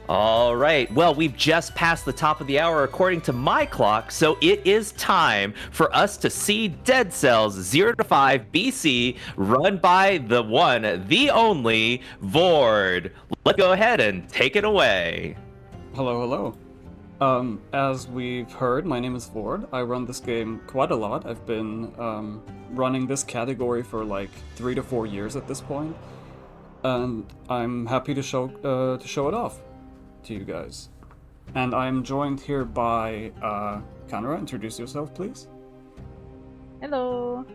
All right. Well, we've just passed the top of the hour according to my clock, so it is time for us to see Dead Cells 0 to 5 BC run by the one, the only Vord. Let's go ahead and take it away. Hello, hello. As we've heard, my name is Vord. I run this game quite a lot. I've been running this category for like 3 to 4 years at this point, and I'm happy to show it off to you guys. And I'm joined here by Kanara. Introduce yourself, please. Hello.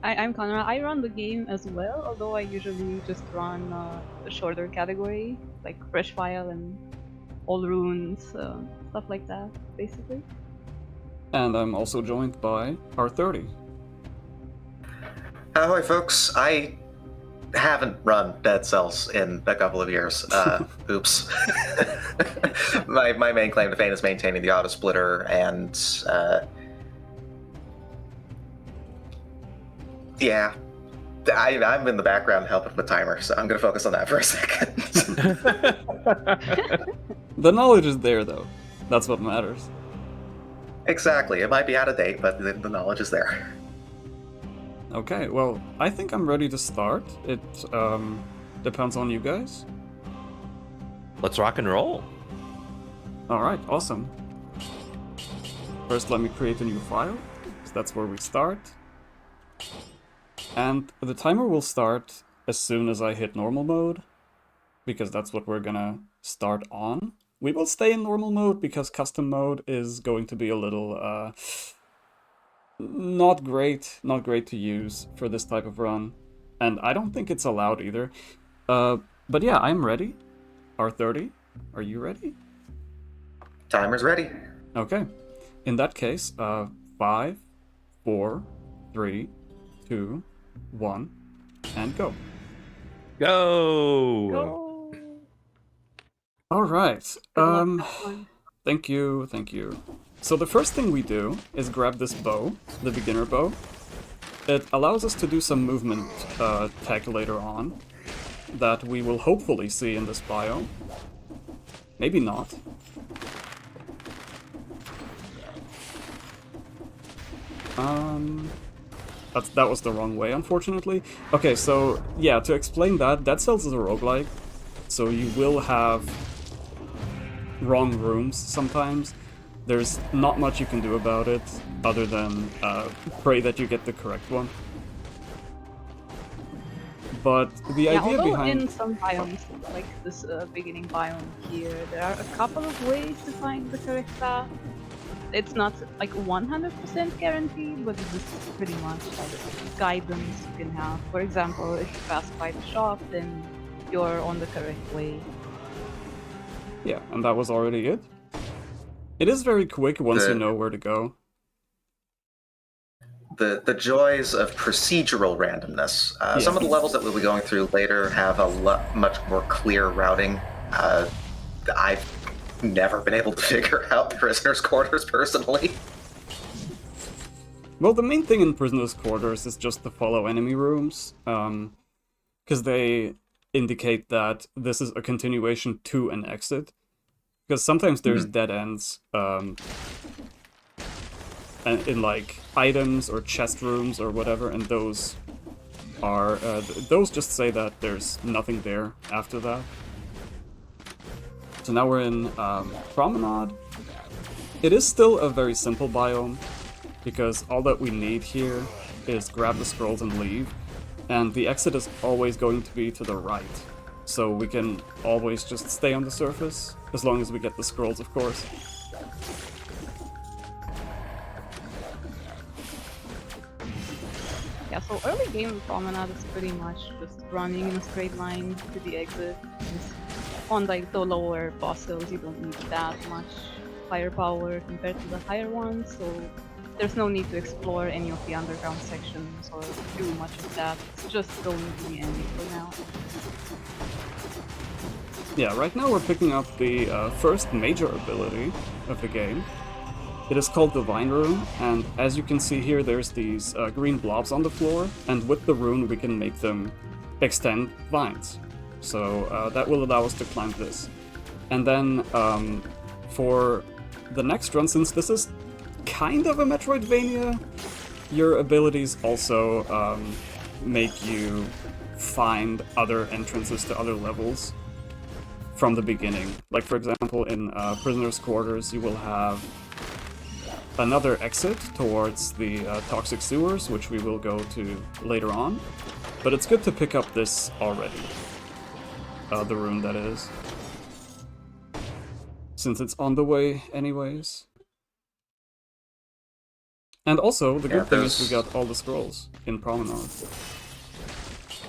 I'm Conrad. I run the game as well, although I usually just run a shorter category, like Fresh File and All Runes, stuff like that, basically. And I'm also joined by R30. Ahoy, folks. I haven't run Dead Cells in a couple of years. Oops. my main claim to fame is maintaining the auto splitter, and yeah, I'm in the background helping with the timer, so I'm going to focus on that for a second. The knowledge is there, though. That's what matters. Exactly. It might be out of date, but the knowledge is there. Okay, well, I think I'm ready to start. It depends on you guys. Let's rock and roll. Alright, awesome. First, let me create a new file, so that's where we start. And the timer will start as soon as I hit normal mode, because that's what we're gonna start on. We will stay in normal mode because custom mode is going to be a little, not great to use for this type of run. And I don't think it's allowed either. But yeah, I'm ready. R30, are you ready? Timer's ready. Okay. In that case, 5, 4, 3, 2, 1, and go. Go! Go! Alright. Good luck, everyone. Thank you. So the first thing we do is grab this bow, the beginner bow. It allows us to do some movement tech later on that we will hopefully see in this biome. Maybe not. That was the wrong way, unfortunately. Okay, so yeah, to explain that, Dead Cells is a roguelike, so you will have wrong rooms sometimes. There's not much you can do about it, other than pray that you get the correct one. But the idea behind... in some biomes, like this beginning biome here, there are a couple of ways to find the correct path. It's not like 100% guaranteed, but this is pretty much like guidance you can have. For example, if you pass by the shop, then you're on the correct way. Yeah, and that was already it. It is very quick once you know where to go. The joys of procedural randomness. Yeah. Some of the levels that we'll be going through later have a much more clear routing. I've never been able to figure out prisoners' quarters personally. Well, the main thing in prisoners' quarters is just to follow enemy rooms, because they indicate that this is a continuation to an exit. Because sometimes there's dead ends in like items or chest rooms or whatever, and those are those just say that there's nothing there after that. So now we're in Promenade. It is still a very simple biome, because all that we need here is grab the scrolls and leave, and the exit is always going to be to the right. So we can always just stay on the surface, as long as we get the scrolls, of course. Yeah, so early game Promenade is pretty much just running in a straight line to the exit. Just on like the lower bosses, you don't need that much firepower compared to the higher ones, so there's no need to explore any of the underground sections or do much of that. It's just going to the end for now. Yeah, right now we're picking up the first major ability of the game. It is called the Vine Rune, and as you can see here, there's these green blobs on the floor, and with the rune we can make them extend vines. So that will allow us to climb this. And then for the next run, since this is kind of a Metroidvania, your abilities also make you find other entrances to other levels from the beginning. Like, for example, in Prisoner's Quarters, you will have another exit towards the toxic sewers, which we will go to later on. But it's good to pick up this already. The rune, that is. Since it's on the way anyways. And also, the good thing is we got all the scrolls in Promenade.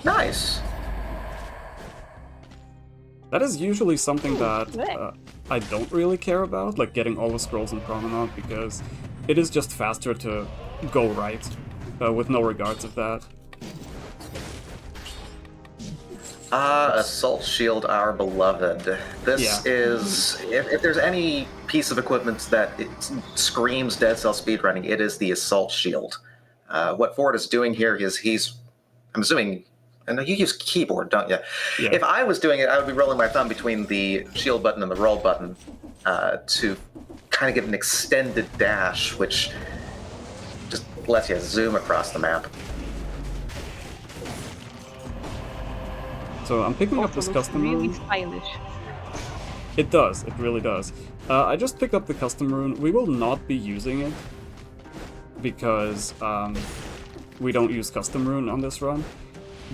Nice. That is usually something that I don't really care about, like getting all the scrolls in Promenade, because it is just faster to go right, with no regards of that. Assault Shield, our beloved. This is... If there's any piece of equipment that it screams Dead Cell speedrunning, it is the Assault Shield. What Vord is doing here is I'm assuming... And you use keyboard, don't you? Yeah. If I was doing it, I would be rolling my thumb between the shield button and the roll button to kind of get an extended dash, which just lets you zoom across the map. So I'm picking up this custom rune. Really stylish. It does, it really does. I just picked up the custom rune. We will not be using it because we don't use custom rune on this run.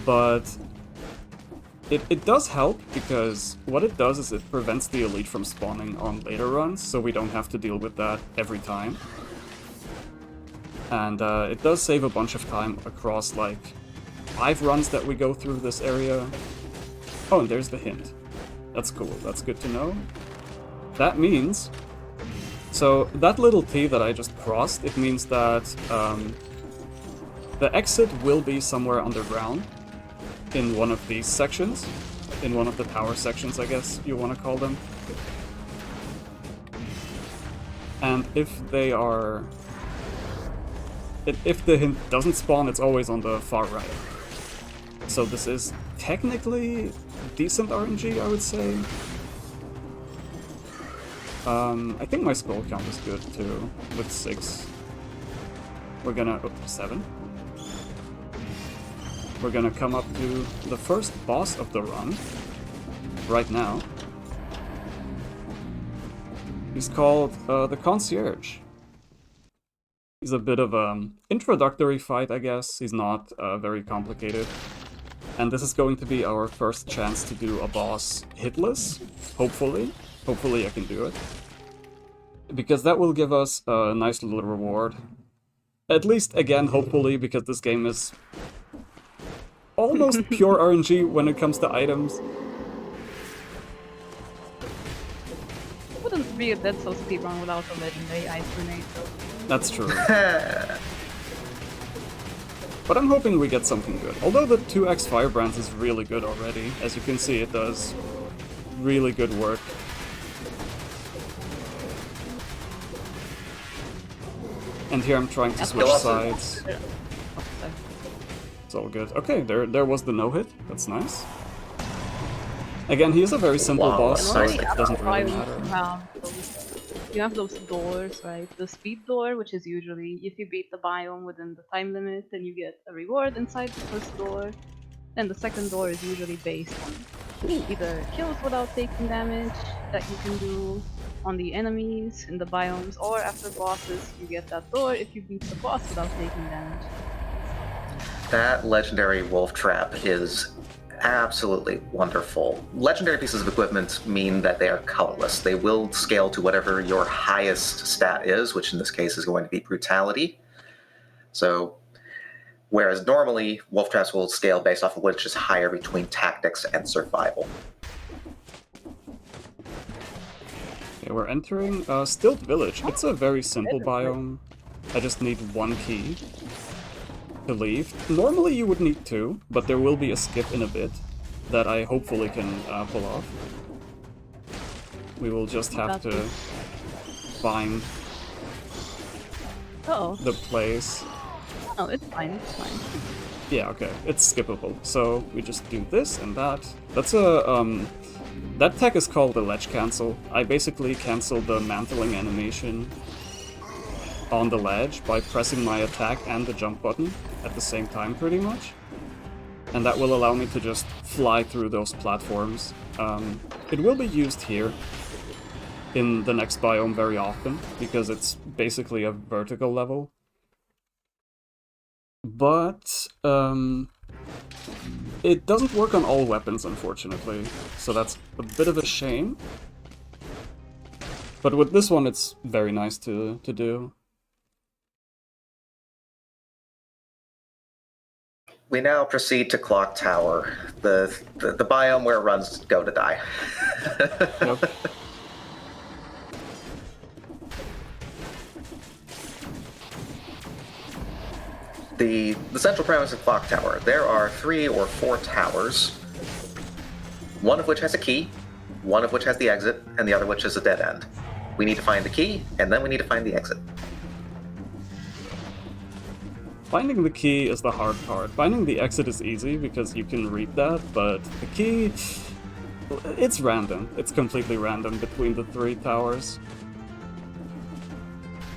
But it does help, because what it does is it prevents the elite from spawning on later runs, so we don't have to deal with that every time. And it does save a bunch of time across like 5 runs that we go through this area. Oh, and there's the hint. That's cool, that's good to know. That means... So that little T that I just crossed, it means that the exit will be somewhere underground. In one of these sections, in one of the tower sections, I guess you want to call them. And if they are... If the hint doesn't spawn, it's always on the far right. So this is technically decent RNG, I would say. I think my scroll count is good too, with 6. We're gonna... Oh, 7. We're gonna come up to the first boss of the run, right now. He's called the Concierge. He's a bit of an introductory fight, I guess. He's not very complicated. And this is going to be our first chance to do a boss hitless, hopefully. Hopefully I can do it. Because that will give us a nice little reward. At least, again, hopefully, because this game is almost pure RNG when it comes to items. Wouldn't be a Dead Cell speedrun without a legendary ice grenade, though. That's true. But I'm hoping we get something good. Although the 2x Firebrands is really good already. As you can see, it does really good work. And here I'm trying to switch sides. It's all good. Okay, there was the no-hit. That's nice. Again, he is a very simple boss, so it doesn't really matter. You have those doors, right? The speed door, which is usually if you beat the biome within the time limit, then you get a reward inside the first door. Then the second door is usually based on either kills without taking damage that you can do on the enemies in the biomes, or after bosses you get that door if you beat the boss without taking damage. That legendary wolf trap is absolutely wonderful. Legendary pieces of equipment mean that they are colorless. They will scale to whatever your highest stat is, which in this case is going to be brutality. So, whereas normally wolf traps will scale based off of which is higher between tactics and survival. Okay, we're entering Stilt Village. It's a very simple biome. I just need 1 key to leave. Normally you would need 2, but there will be a skip in a bit that I hopefully can pull off. We will just have to find the place. Oh, it's fine, it's fine. Yeah, okay, it's skippable. So we just do this and that. That's a, that tech is called the ledge cancel. I basically cancel the mantling animation on the ledge by pressing my attack and the jump button at the same time, pretty much. And that will allow me to just fly through those platforms. It will be used here in the next biome very often, because it's basically a vertical level. But it doesn't work on all weapons, unfortunately, so that's a bit of a shame. But with this one, it's very nice to do. We now proceed to Clock Tower, the biome where runs go to die. Yep. The central premise of Clock Tower, there are 3 or 4 towers, one of which has a key, one of which has the exit, and the other which is a dead end. We need to find the key, and then we need to find the exit. Finding the key is the hard part. Finding the exit is easy because you can read that, but the key, it's random. It's completely random between the 3 towers.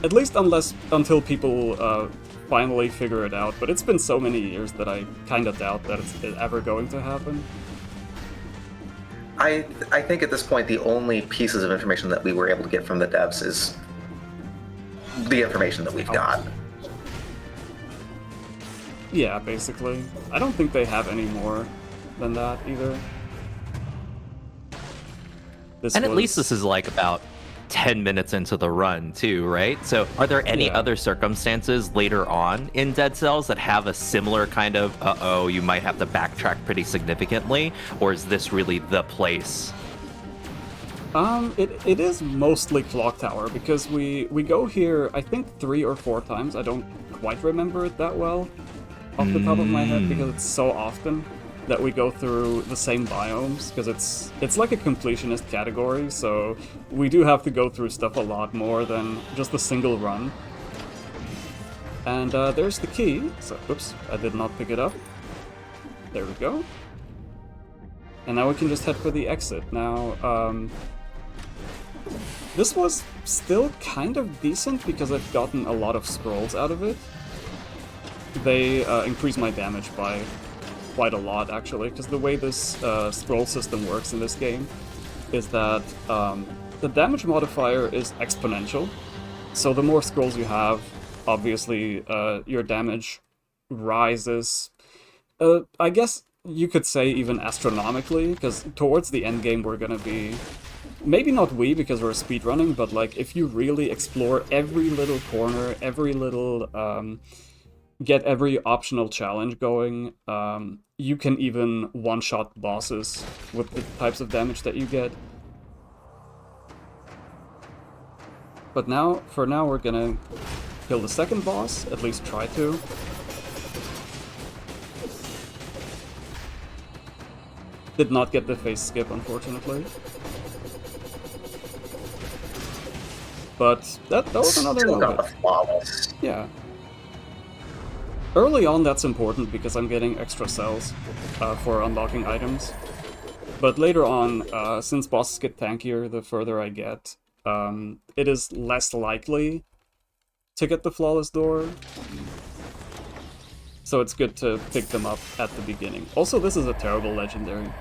At least until people finally figure it out, but it's been so many years that I kind of doubt that it's ever going to happen. I think at this point the only pieces of information that we were able to get from the devs is the information that we've got. Yeah, basically. I don't think they have any more than that either. And at least this is like about 10 minutes into the run too, right? So are there any other circumstances later on in Dead Cells that have a similar kind of, uh-oh, you might have to backtrack pretty significantly? Or is this really the place? It is mostly Clock Tower, because we go here, I think 3 or 4 times. I don't quite remember it that well off the top of my head, because it's so often that we go through the same biomes, because it's like a completionist category, so we do have to go through stuff a lot more than just a single run. And there's the key, so, oops, I did not pick it up. There we go. And now we can just head for the exit. Now, this was still kind of decent, because I've gotten a lot of scrolls out of it. They increase my damage by quite a lot, actually, because the way this scroll system works in this game is that the damage modifier is exponential. So the more scrolls you have, obviously your damage rises. I guess you could say even astronomically, because towards the end game we're gonna be... Maybe not we, because we're speedrunning, but like if you really explore every little corner, every little... get every optional challenge going, you can even one-shot bosses with the types of damage that you get. But now, for now, we're gonna kill the second boss, at least try to. Did not get the face skip, unfortunately. But that was another Still little got the flawless. Yeah. Early on, that's important because I'm getting extra cells for unlocking items. But later on, since bosses get tankier the further I get, it is less likely to get the flawless door. So it's good to pick them up at the beginning. Also, this is a terrible legendary.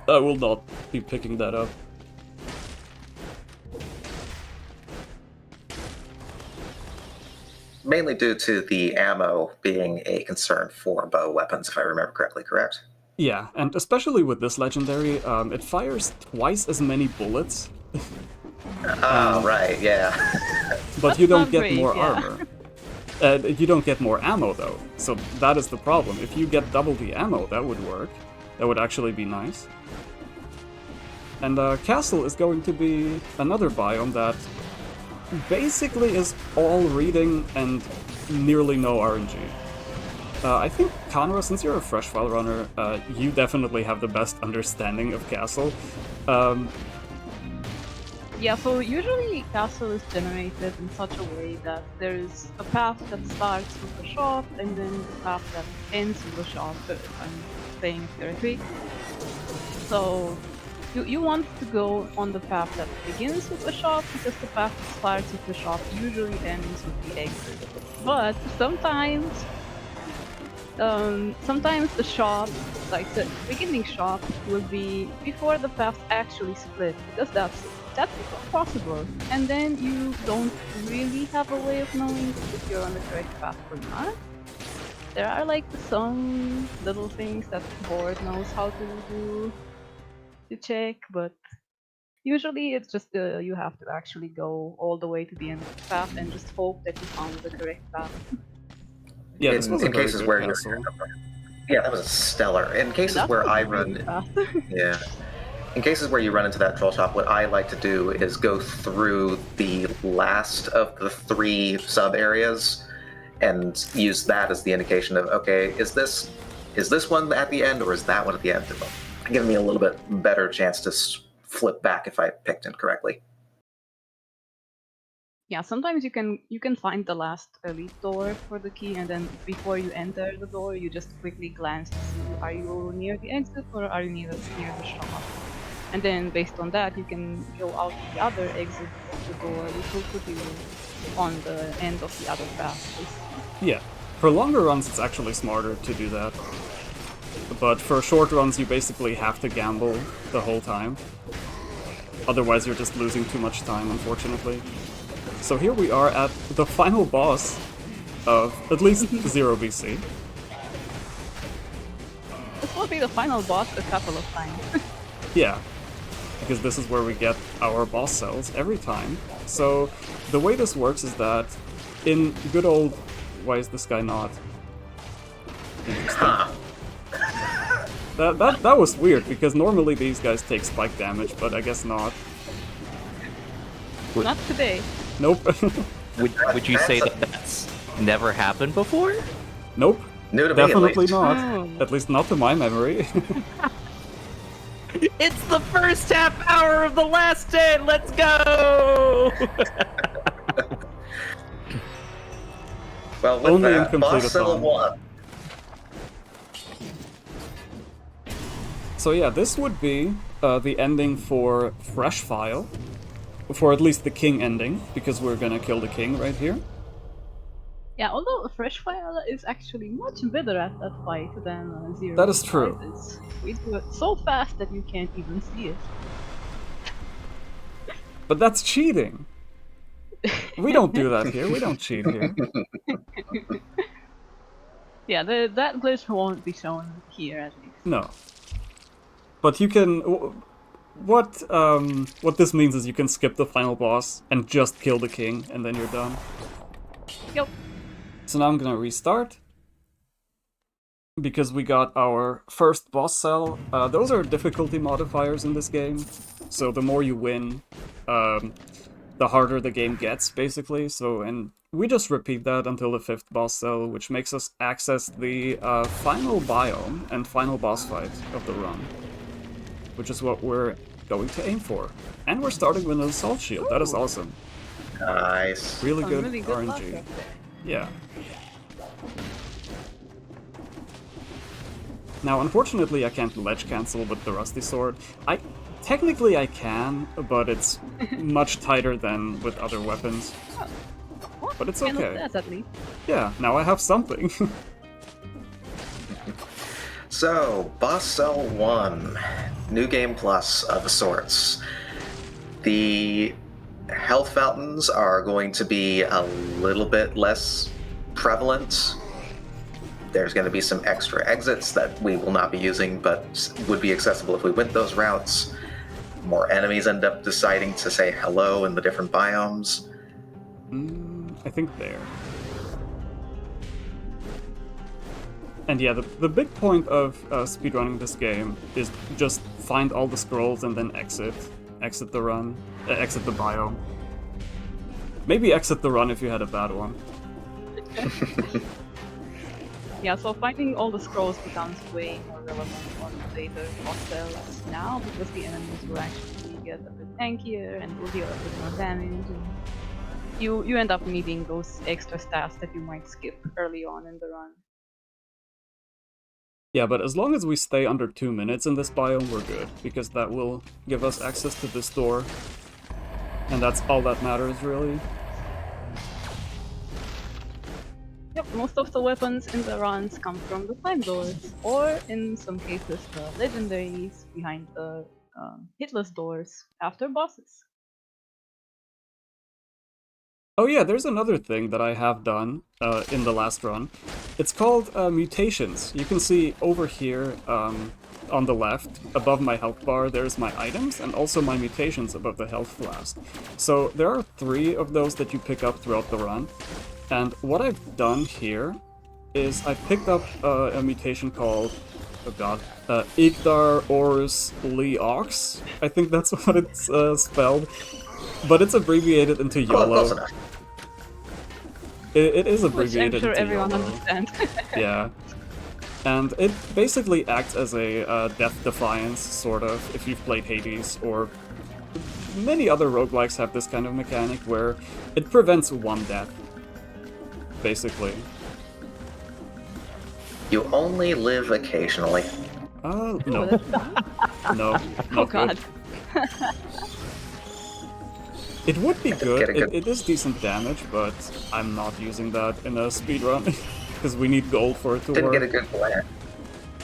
I will not be picking that up. Mainly due to the ammo being a concern for bow weapons, if I remember correctly, correct? Yeah, and especially with this legendary, it fires twice as many bullets. Oh, right, yeah. But That's you don't not get great, more yeah. armor. You don't get more ammo, though. So that is the problem. If you get double the ammo, that would work. That would actually be nice. And Castle is going to be another biome that basically is all reading and nearly no RNG. I think, Conra, since you're a fresh file runner, you definitely have the best understanding of Castle. Yeah, so usually castle is generated in such a way that there's a path that starts with the shop and then the path that ends with the shop, if I'm saying it correctly. So you want to go on the path that begins with the shop because the path that starts with the shop usually ends with the exit. But sometimes the shop, like the beginning shop, will be before the paths actually split because that's possible. And then you don't really have a way of knowing if you're on the correct path or not. There are like some little things that Vord knows how to do to check, but usually it's just you have to actually go all the way to the end of the path and just hope that you found the correct path. Yeah, this was a in very cases good where castle. yeah, that was stellar. In cases That where was I really run, fast. yeah, in cases where you run into that troll shop, what I like to do is go through the last of the 3 sub areas and use that as the indication of, okay, is this one at the end or is that one at the end? It'll give me a little bit better chance to flip back if I picked incorrectly. Yeah, sometimes you can find the last elite door for the key, and then before you enter the door, you just quickly glance to see are you near the exit or are you near the shop. And then based on that, you can go out the other exit of the door, which will put you on the end of the other path. Yeah, for longer runs it's actually smarter to do that. But for short runs you basically have to gamble the whole time. Otherwise you're just losing too much time, unfortunately. So here we are at the final boss of at least 0 BC. This will be the final boss a couple of times. Yeah, because this is where we get our boss cells every time. So the way this works is that in good old... Why is this guy not? Interesting. That was weird, because normally these guys take spike damage, but I guess not. Not today. Nope. Would you say that that's never happened before? Nope. New to me, at Definitely least. not. Oh. At least not to my memory. It's the first half hour of the last day. Let's go! Well, with Only that, incomplete boss cell athon. 1. So yeah, this would be the ending for Fresh File. For at least the king ending, because we're gonna kill the king right here. Yeah, although Fresh Fire is actually much better at that fight than Zero. That is true. We do it so fast that you can't even see it. But that's cheating! We don't do that here, we don't cheat here. Yeah, that glitch won't be shown here at least. No. But you can... What this means is you can skip the final boss and just kill the king, and then you're done. Yep. So now I'm gonna restart. Because we got our first boss cell. Those are difficulty modifiers in this game. So the more you win, the harder the game gets, basically. And we just repeat that until the 5th boss cell, which makes us access the final biome and final boss fight of the run. Which is what we're going to aim for. And we're starting with an assault shield. That is awesome. Nice. Really good, Really good luck RNG. up there. Yeah. Now, unfortunately, I can't ledge cancel with the Rusty Sword. Technically I can, but it's much tighter than with other weapons. Well, But it's handle okay. that at least. Yeah, now I have something. So, boss cell 1. New game plus of sorts. The health fountains are going to be a little bit less prevalent. There's going to be some extra exits that we will not be using, but would be accessible if we went those routes. More enemies end up deciding to say hello in the different biomes. I think there. And yeah, the big point of speedrunning this game is just find all the scrolls and then exit the run, exit the biome. Maybe exit the run if you had a bad one. Yeah, so finding all the scrolls becomes way more relevant on later boss cells now because the enemies will actually get a bit tankier and will deal a bit more damage. And you end up needing those extra stats that you might skip early on in the run. Yeah, but as long as we stay under 2 minutes in this biome, we're good, because that will give us access to this door. And that's all that matters, really. Yep, most of the weapons in the runs come from the time doors, or in some cases the legendaries behind the hitless doors after bosses. Oh yeah, there's another thing that I have done in the last run. It's called mutations. You can see over here on the left, above my health bar, there's my items and also my mutations above the health flask. So there are 3 of those that you pick up throughout the run. And what I've done here is I picked up a mutation called, oh god, Igdar Ors Leox. I think that's what it's spelled. But it's abbreviated into Well, YOLO. close enough. It is Which I'm abbreviated sure into everyone YOLO. understands. Yeah. And it basically acts as a death defiance, sort of, if you've played Hades, or many other roguelikes have this kind of mechanic where it prevents one death, basically. You only live occasionally. No. Oh, that's No, oh not god. good. It would be good, Get a good- it is decent damage, but I'm not using that in a speedrun, because we need gold for it to Didn't work. get a good glance.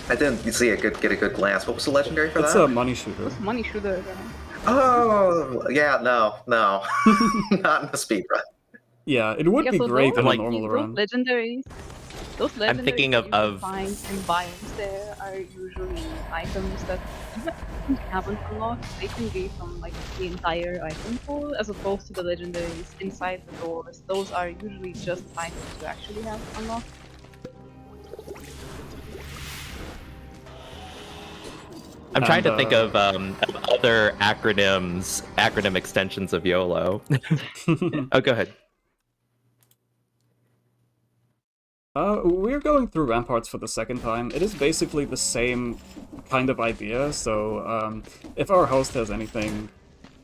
I didn't see get a good glance. What was the legendary for It's that? a money shooter. Money shooter. Oh, yeah, no. Not in the speed run. Yeah, it would Yeah, be so great in a like- normal run. Those legendaries I'm thinking that you can of- find in biomes there are usually items that even if you haven't unlocked, they can be from like the entire item pool, as opposed to the legendaries inside the doors. Those are usually just items you actually have unlocked. I'm trying to And, think of other acronym extensions of YOLO. Oh, go ahead. We're going through Ramparts for the second time. It is basically the same kind of idea, so if our host has anything,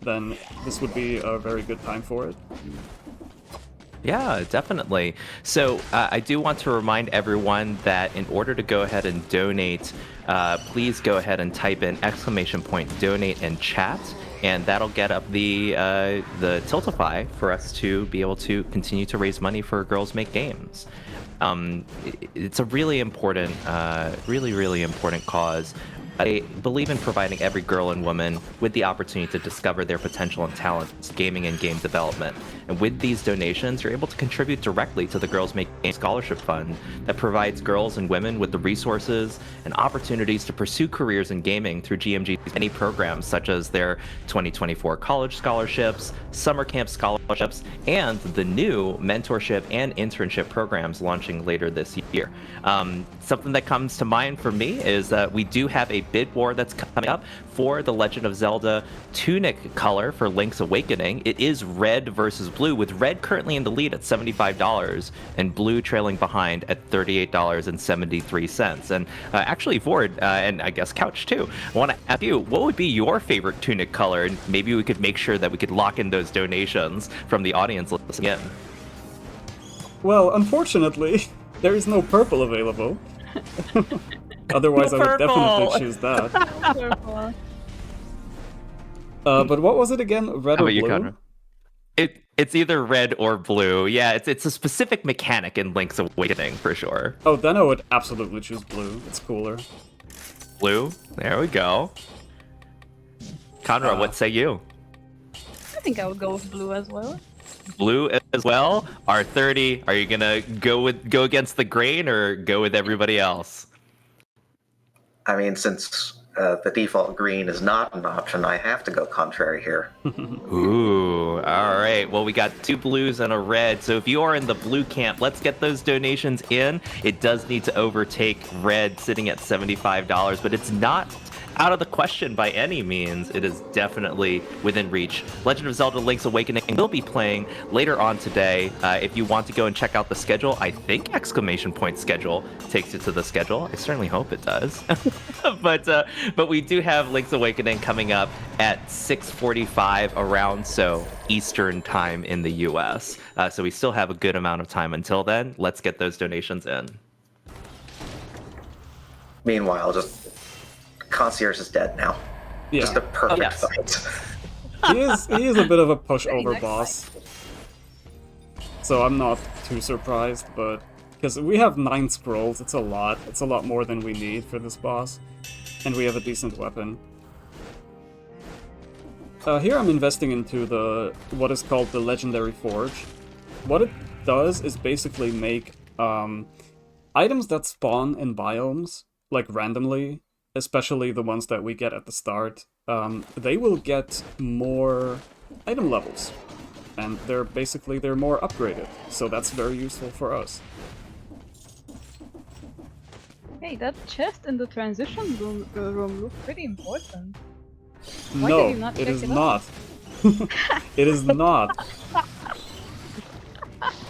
then this would be a very good time for it. Yeah, definitely. So I do want to remind everyone that in order to go ahead and donate, please go ahead and type in !donate in chat, and that'll get up the Tiltify for us to be able to continue to raise money for Girls Make Games. It's a really important, really important cause. I believe in providing every girl and woman with the opportunity to discover their potential and talents, gaming and game development. And with these donations, you're able to contribute directly to the Girls Make Games Scholarship Fund that provides girls and women with the resources and opportunities to pursue careers in gaming through GMG's many programs, such as their 2024 college scholarships, summer camp scholarships, and the new mentorship and internship programs launching later this year. Something that comes to mind for me is that we do have a bid war that's coming up for the Legend of Zelda tunic color for Link's Awakening. It is red versus blue, with red currently in the lead at $75 and blue trailing behind at $38.73. And actually, Vord, and I guess Couch too, I want to ask you, what would be your favorite tunic color? And maybe we could make sure that we could lock in those donations from the audience listening in. Well, unfortunately, there is no purple available. Otherwise, I would Purple! definitely choose that. But what was it again? Red How or about you, blue? Conrad? It's either red or blue. Yeah, it's a specific mechanic in Link's Awakening for sure. Oh, then I would absolutely choose blue. It's cooler. Blue. There we go. Conrad, what say you? I think I would go with blue as well. Blue as well. R30. Are you gonna go against the grain or go with everybody else? I mean, since the default green is not an option, I have to go contrary here. Ooh, all right. Well, we got 2 blues and a red. So if you are in the blue camp, let's get those donations in. It does need to overtake red, sitting at $75, but it's not out of the question by any means. It is definitely within reach. Legend of Zelda Link's Awakening will be playing later on today. If you want to go and check out the schedule, I think exclamation point schedule takes you to the schedule. I certainly hope it does. but we do have Link's Awakening coming up at 6:45 around so Eastern time in the US. So we still have a good amount of time until then. Let's get those donations in. Meanwhile, just Concierge is dead now. Yeah. Just a perfect yes. fight. He is a bit of a pushover nice boss. So I'm not too surprised, but because we have 9 scrolls, it's a lot. It's a lot more than we need for this boss. And we have a decent weapon. Here I'm investing into what is called the Legendary Forge. What it does is basically make items that spawn in biomes, like randomly, especially the ones that we get at the start, they will get more item levels. And they're more upgraded, so that's very useful for us. Hey, that chest in the transition room looks pretty important. Why No, did you not it check is it not. It is not.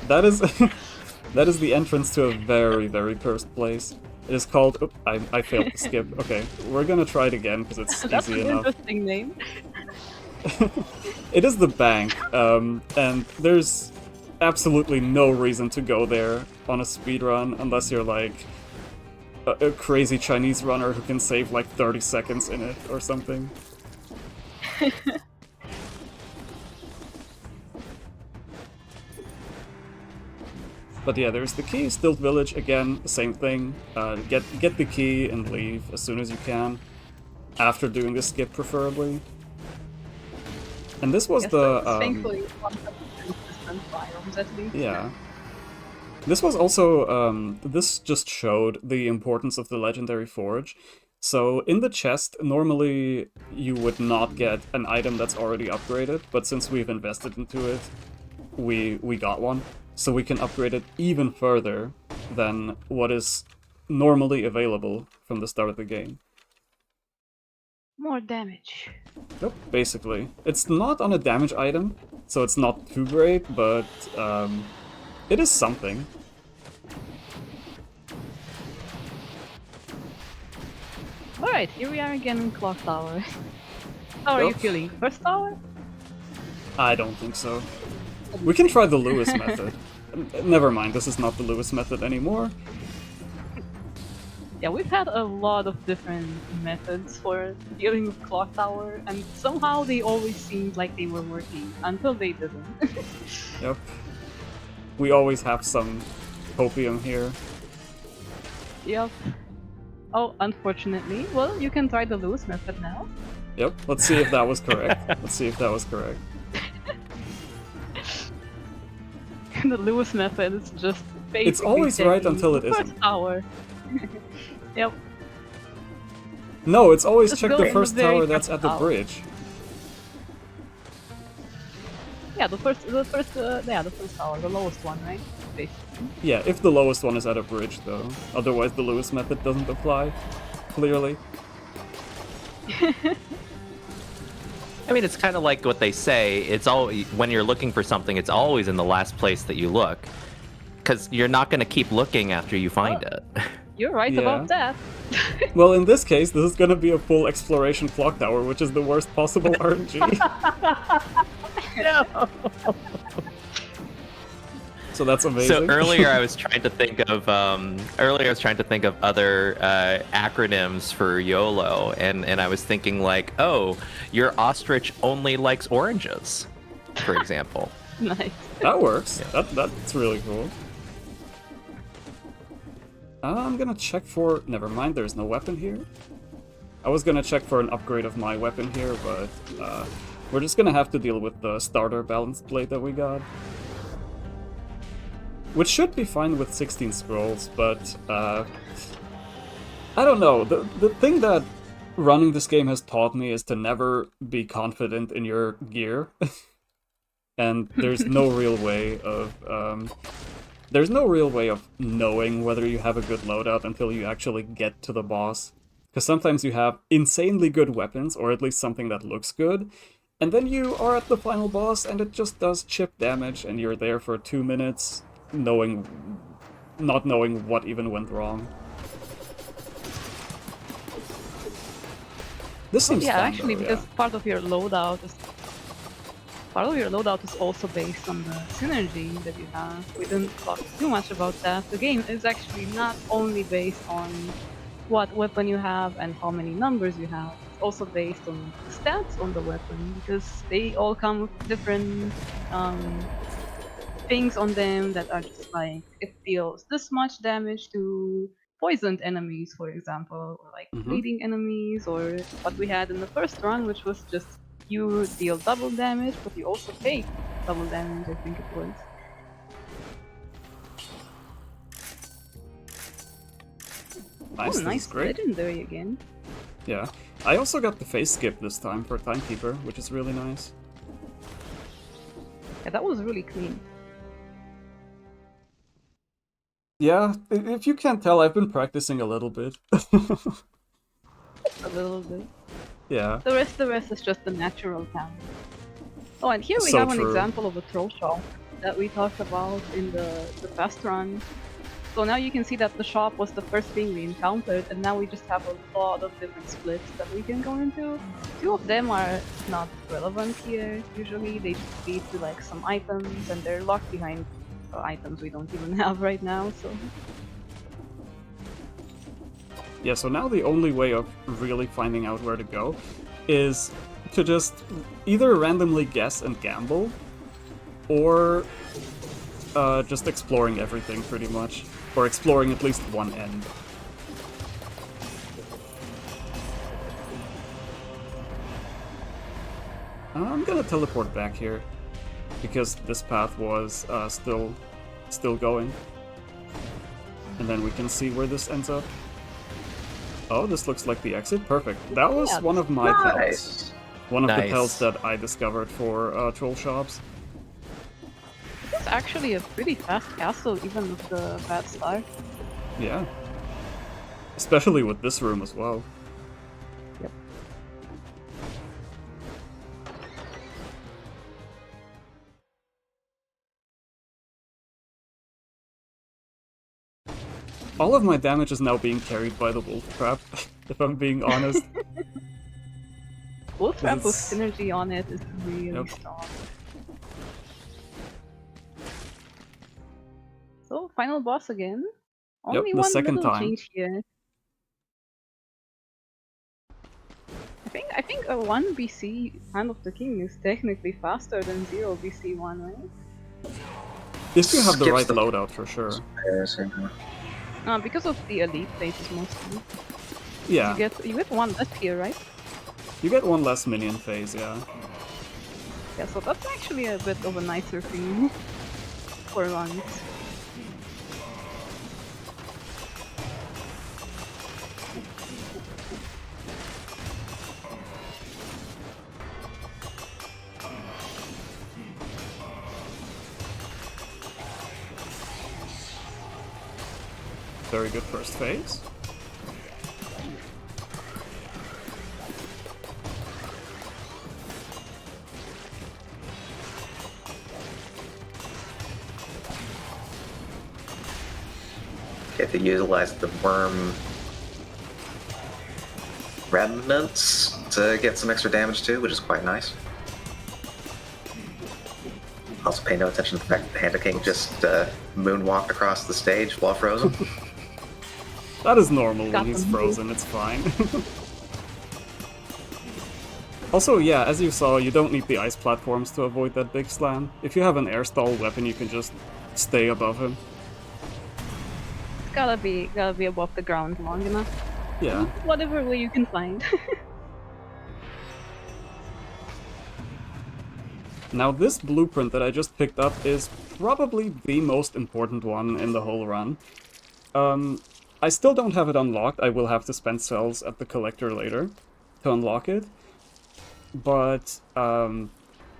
That is that is the entrance to a very, very cursed place. It is called... Oop, I failed to skip. Okay, we're gonna try it again, because it's That's easy an enough. interesting name. It is the bank, and there's absolutely no reason to go there on a speedrun unless you're like a crazy Chinese runner who can save like 30 seconds in it or something. But yeah, there's the key, Stilt Village, again, same thing. Get the key and leave as soon as you can. After doing the skip, preferably. And this was Yes, the... thankfully, one of the consistent biomes at least. Yeah. This was also, this just showed the importance of the Legendary Forge. So, in the chest, normally you would not get an item that's already upgraded, but since we've invested into it, we got one. So we can upgrade it even further than what is normally available from the start of the game. More damage. Yep, basically. It's not on a damage item, so it's not too great, but it is something. Alright, here we are again in Clock Tower. How are you Yep. feeling? First tower? I don't think so. We can try the Lewis method. Never mind, this is not the Lewis method anymore. Yeah, we've had a lot of different methods for dealing with Clock Tower, and somehow they always seemed like they were working, until they didn't. Yep. We always have some copium here. Yep. Oh, unfortunately. Well, you can try the Lewis method now. Yep, let's see if that was correct. Let's see if that was correct. The Lewis method is just basically It's always right taking until it the first isn't. tower. Yep. No, it's always Just check go the in first the very tower that's first at the tower. bridge. Yeah, the first tower, the lowest one, right? Basically. Yeah, if the lowest one is at a bridge, though. Otherwise, the Lewis method doesn't apply. Clearly. I mean, it's kind of like what they say. It's all when you're looking for something, it's always in the last place that you look, because you're not going to keep looking after you find it. You're right Yeah. about that. Well, in this case, this is gonna be a full exploration clock tower, which is the worst possible RNG. No. So that's amazing. So earlier I was trying to think of other acronyms for YOLO, and I was thinking like, oh, your ostrich only likes oranges, for example. Nice. That works. That's really cool. I'm gonna check for... Never mind, there's no weapon here. I was gonna check for an upgrade of my weapon here, but we're just gonna have to deal with the starter balance plate that we got. Which should be fine with 16 scrolls, but I don't know. The thing that running this game has taught me is to never be confident in your gear. And there's no real way of knowing whether you have a good loadout until you actually get to the boss. Because sometimes you have insanely good weapons, or at least something that looks good, and then you are at the final boss and it just does chip damage, and you're there for 2 minutes not knowing what even went wrong. This seems Yeah, fun, actually, though, because yeah. part of your loadout is also based on the synergy that you have. We didn't talk too much about that. The game is actually not only based on what weapon you have and how many numbers you have. It's also based on the stats on the weapon, because they all come with different things on them that are just like, it deals this much damage to poisoned enemies, for example, or like Mm-hmm. bleeding enemies, or what we had in the first run, which was just you deal double damage, but you also take double damage, I think it was. Nice, Oh, this is nice great. legendary again. Yeah. I also got the face skip this time for Timekeeper, which is really nice. Yeah, that was really clean. Yeah, if you can't tell, I've been practicing a little bit. A little bit. Yeah. The rest is just the natural talent. Oh, and here we So have an true. example of a troll shop that we talked about in the past run. So now you can see that the shop was the first thing we encountered, and now we just have a lot of different splits that we can go into. 2 of them are not relevant here. Usually they just lead to like some items, and they're locked behind items we don't even have right now, so... Yeah, so now the only way of really finding out where to go is to just either randomly guess and gamble, or just exploring everything, pretty much. Or exploring at least one end. I'm gonna teleport back here, because this path was still going. And then we can see where this ends up. Oh, this looks like the exit. Perfect. That was Yeah, one of my tells. Nice. One of the Nice. tells that I discovered for troll shops. This is actually a pretty fast castle, even with the bad start. Yeah. Especially with this room as well. Yep. All of my damage is now being carried by the wolf trap, if I'm being honest. Wolf Trap with It's- synergy on it is really Yep. strong. So, final boss again. Only the one second little time. change here. I think a 1 BC Hand of the King is technically faster than 0 BC 1, right? If you have the Skips right the- loadout, for sure. Because of the elite phases mostly. Yeah, You get one less here, right? you get one less minion phase, yeah. Yeah, so that's actually a bit of a nicer thing for runs. Very good first phase. Get to utilize the worm remnants to get some extra damage too, which is quite nice. Also pay no attention to the fact that the Hand of King just moonwalked across the stage while frozen. That is normal Got when he's them. frozen, it's fine. Also, yeah, as you saw, you don't need the ice platforms to avoid that big slam. If you have an air stall weapon, you can just stay above him. It's gotta be above the ground long enough. Yeah. Whatever way you can find. Now, this blueprint that I just picked up is probably the most important one in the whole run. I still don't have it unlocked. I will have to spend cells at the collector later to unlock it. But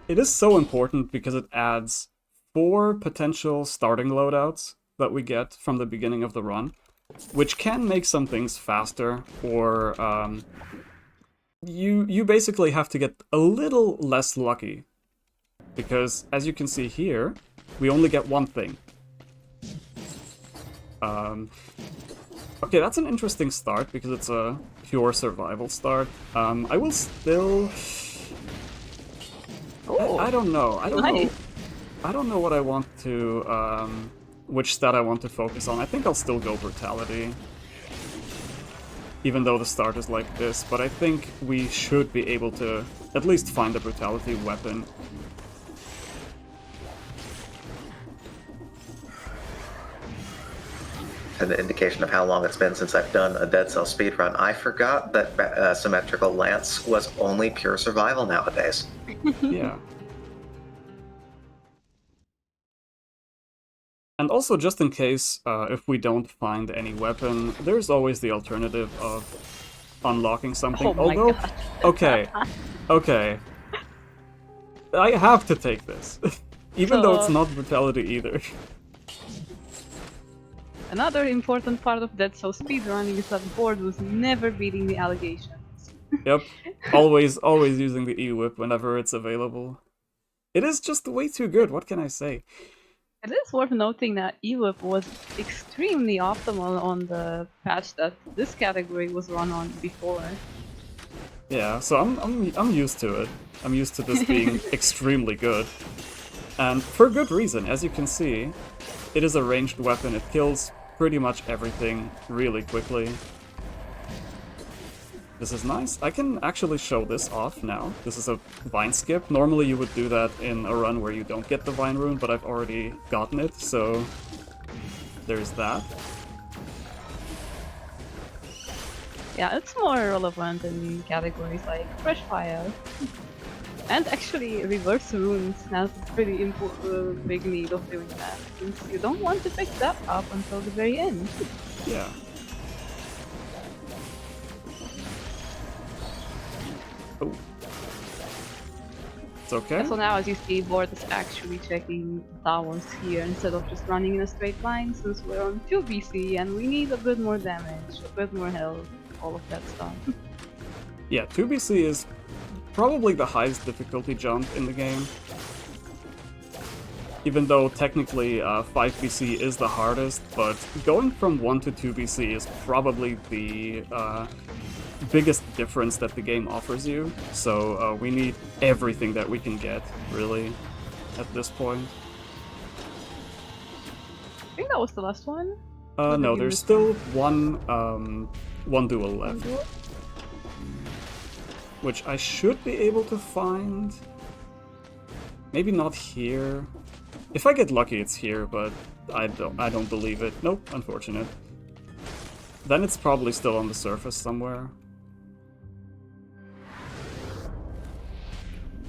it is so important because it adds 4 potential starting loadouts that we get from the beginning of the run. which can make some things faster, or you basically have to get a little less lucky. Because, as you can see here, we only get one thing. Okay, that's an interesting start, because it's a pure survival start. I will still... I don't know. I don't know what I want to... which stat I want to focus on. I think I'll still go Brutality. Even though the start is like this, but I think we should be able to at least find a Brutality weapon. An indication of how long it's been since I've done a Dead Cell speedrun. I forgot that Symmetrical Lance was only pure survival nowadays. Yeah. And also, just in case, if we don't find any weapon, there's always the alternative of unlocking something. Oh my Although, gosh. okay. I have to take this. Even though it's So- not Brutality either. Another important part of Dead Cell speedrunning is that Vord was never beating the allegations. Yep. Always using the E-Whip whenever it's available. It is just way too good, what can I say? It is worth noting that EWIP was extremely optimal on the patch that this category was run on before. Yeah, so I'm used to it. I'm used to this being extremely good. And for good reason, as you can see, it is a ranged weapon, it kills pretty much everything really quickly. This is nice. I can actually show this off now. This is a Vine skip. Normally you would do that in a run where you don't get the Vine rune, but I've already gotten it, so there's that. Yeah, it's more relevant in categories like Fresh Fire. And actually, Reverse Runes has a pretty big need of doing that, since you don't want to pick that up until the very end. Yeah. Oh. It's okay. So now, as you see, Vord is actually checking towers here instead of just running in a straight line, since we're on 2 BC and we need a bit more damage, a bit more health, all of that stuff. Yeah, 2BC is probably the highest difficulty jump in the game. Even though technically 5BC is the hardest, but going from 1 to 2BC is probably the biggest difference that the game offers you. So we need everything that we can get, really, at this point. I think that was the last one. No, there's still one duel left, which I should be able to find. Maybe not here. If I get lucky, it's here, but I don't believe it. Nope, unfortunate. Then it's probably still on the surface somewhere.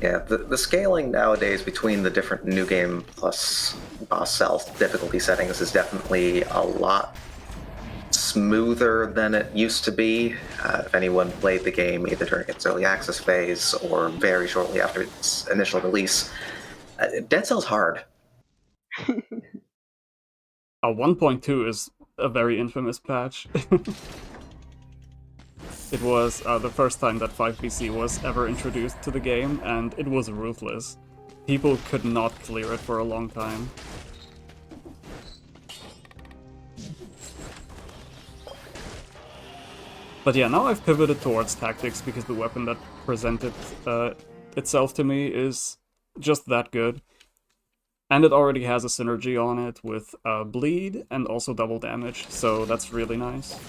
Yeah, the scaling nowadays between the different new game plus boss cell difficulty settings is definitely a lot smoother than it used to be. If anyone played the game either during its early access phase or very shortly after its initial release, Dead Cell's hard. 1.2 is a very infamous patch. It was the first time that 5BC was ever introduced to the game, and it was ruthless. People could not clear it for a long time. But yeah, now I've pivoted towards tactics because the weapon that presented itself to me is just that good. And it already has a synergy on it with bleed and also double damage, so that's really nice.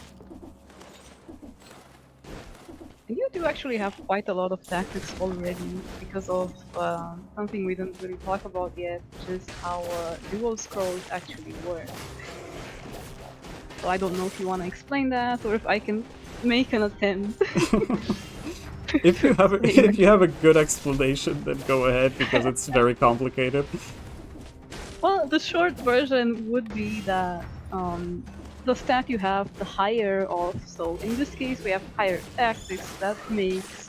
You do actually have quite a lot of tactics already because of something we didn't really talk about yet, which is how dual scrolls actually work. So I don't know if you want to explain that or if I can make an attempt. If you have a good explanation, then go ahead, because it's very complicated. Well, the short version would be that the stat you have, the higher of, so in this case we have higher tactics, that makes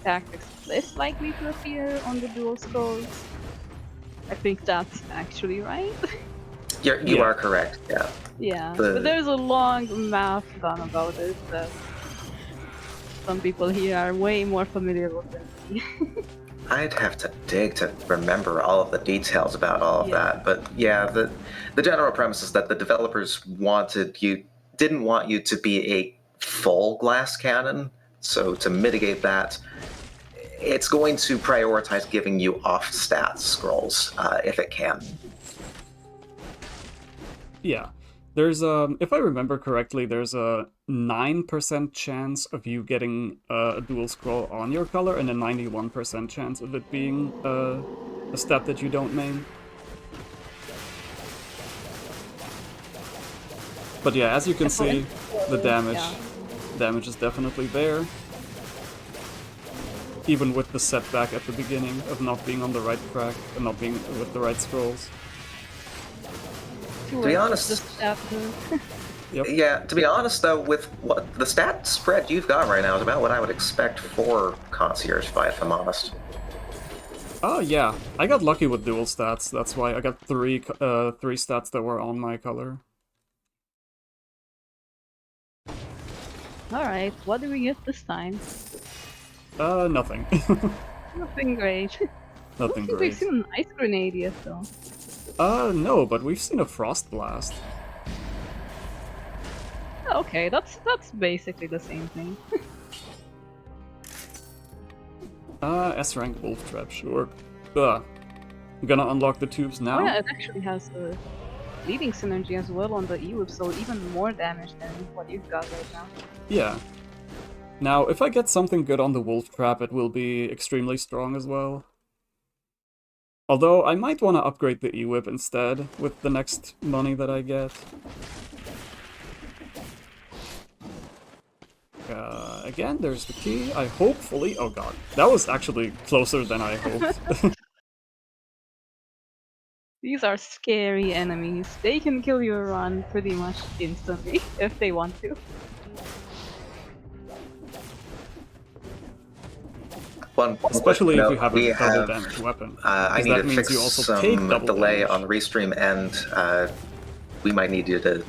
tactics less likely to appear on the dual scrolls. I think that's actually right. You Yeah. are correct. Yeah. Yeah, The- but there's a long math done about it that some people here are way more familiar with than me. I'd have to dig to remember all of the details about all of Yeah. that, but yeah, the general premise is that the developers didn't want you to be a full glass cannon, so to mitigate that, it's going to prioritize giving you off stats scrolls if it can. Yeah. There's if I remember correctly, there's a 9% chance of you getting a dual scroll on your color and a 91% chance of it being a stat that you don't main. But yeah, as you can see, the damage is definitely there. Even with the setback at the beginning of not being on the right track and not being with the right scrolls. To be honest, Just after. Yep. yeah, to be honest though, with what the stat spread you've got right now is about what I would expect for Concierge Fight, if I'm honest. Oh yeah, I got lucky with dual stats. That's why I got three stats that were on my color. Alright, what do we get this time? Nothing. Nothing great. I Nothing think we've great. seen an ice grenade yet, though. No, but we've seen a frost blast. Okay, that's basically the same thing. S rank wolf trap, sure. I'm gonna unlock the tubes now. Oh yeah, it actually has a bleeding synergy as well on the E-whip, so even more damage than what you've got right now. Yeah. Now, if I get something good on the wolf trap, it will be extremely strong as well. Although, I might want to upgrade the E-whip instead, with the next money that I get. Again, there's the key. I hopefully... Oh god, that was actually closer than I hoped. These are scary enemies. They can kill your run pretty much instantly, if they want to. Especially if you have we a double have, damage weapon. I 'cause need that to means fix you also some take double delay damage. on the restream end. We might need you to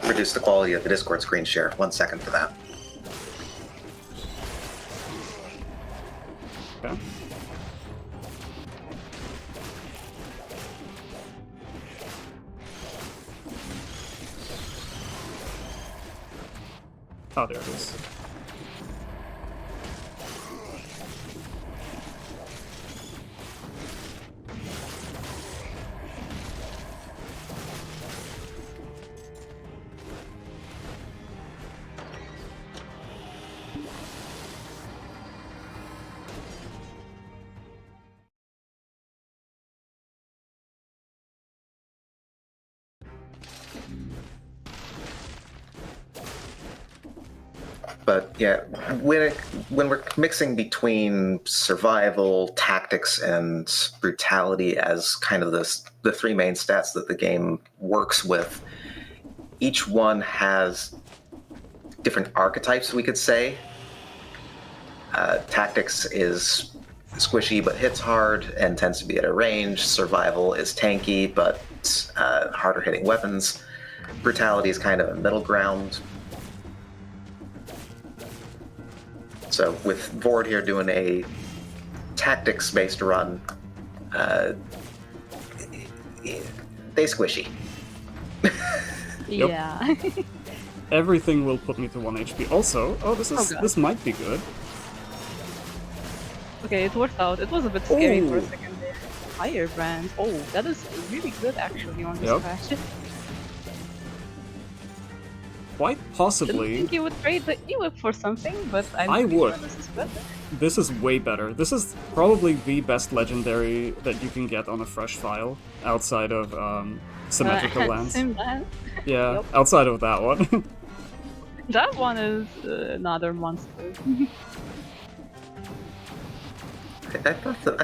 reduce the quality of the Discord screen share. 1 second for that. Okay. Oh, there it is. But yeah, when we're mixing between survival, tactics, and brutality as kind of the three main stats that the game works with, each one has different archetypes, we could say. Tactics is squishy but hits hard and tends to be at a range. Survival is tanky but harder hitting weapons. Brutality is kind of a middle ground. So with Vord here doing a tactics-based run, they squishy. Yep. Yeah. Everything will put me to 1 HP. Also, God. this might be good. Okay, it worked out. It was a bit scary for a Oh. second there. Firebrand. Oh, that is really good actually on this Yep. patch. Quite Didn't possibly, think you would trade the E-whip for something, but I'm I pretty would. sure this is better. this is way better. This is probably the best legendary that you can get on a fresh file, outside of Symmetrical Lance. Simland. Yeah, Yep. outside of that one. That one is another monster. I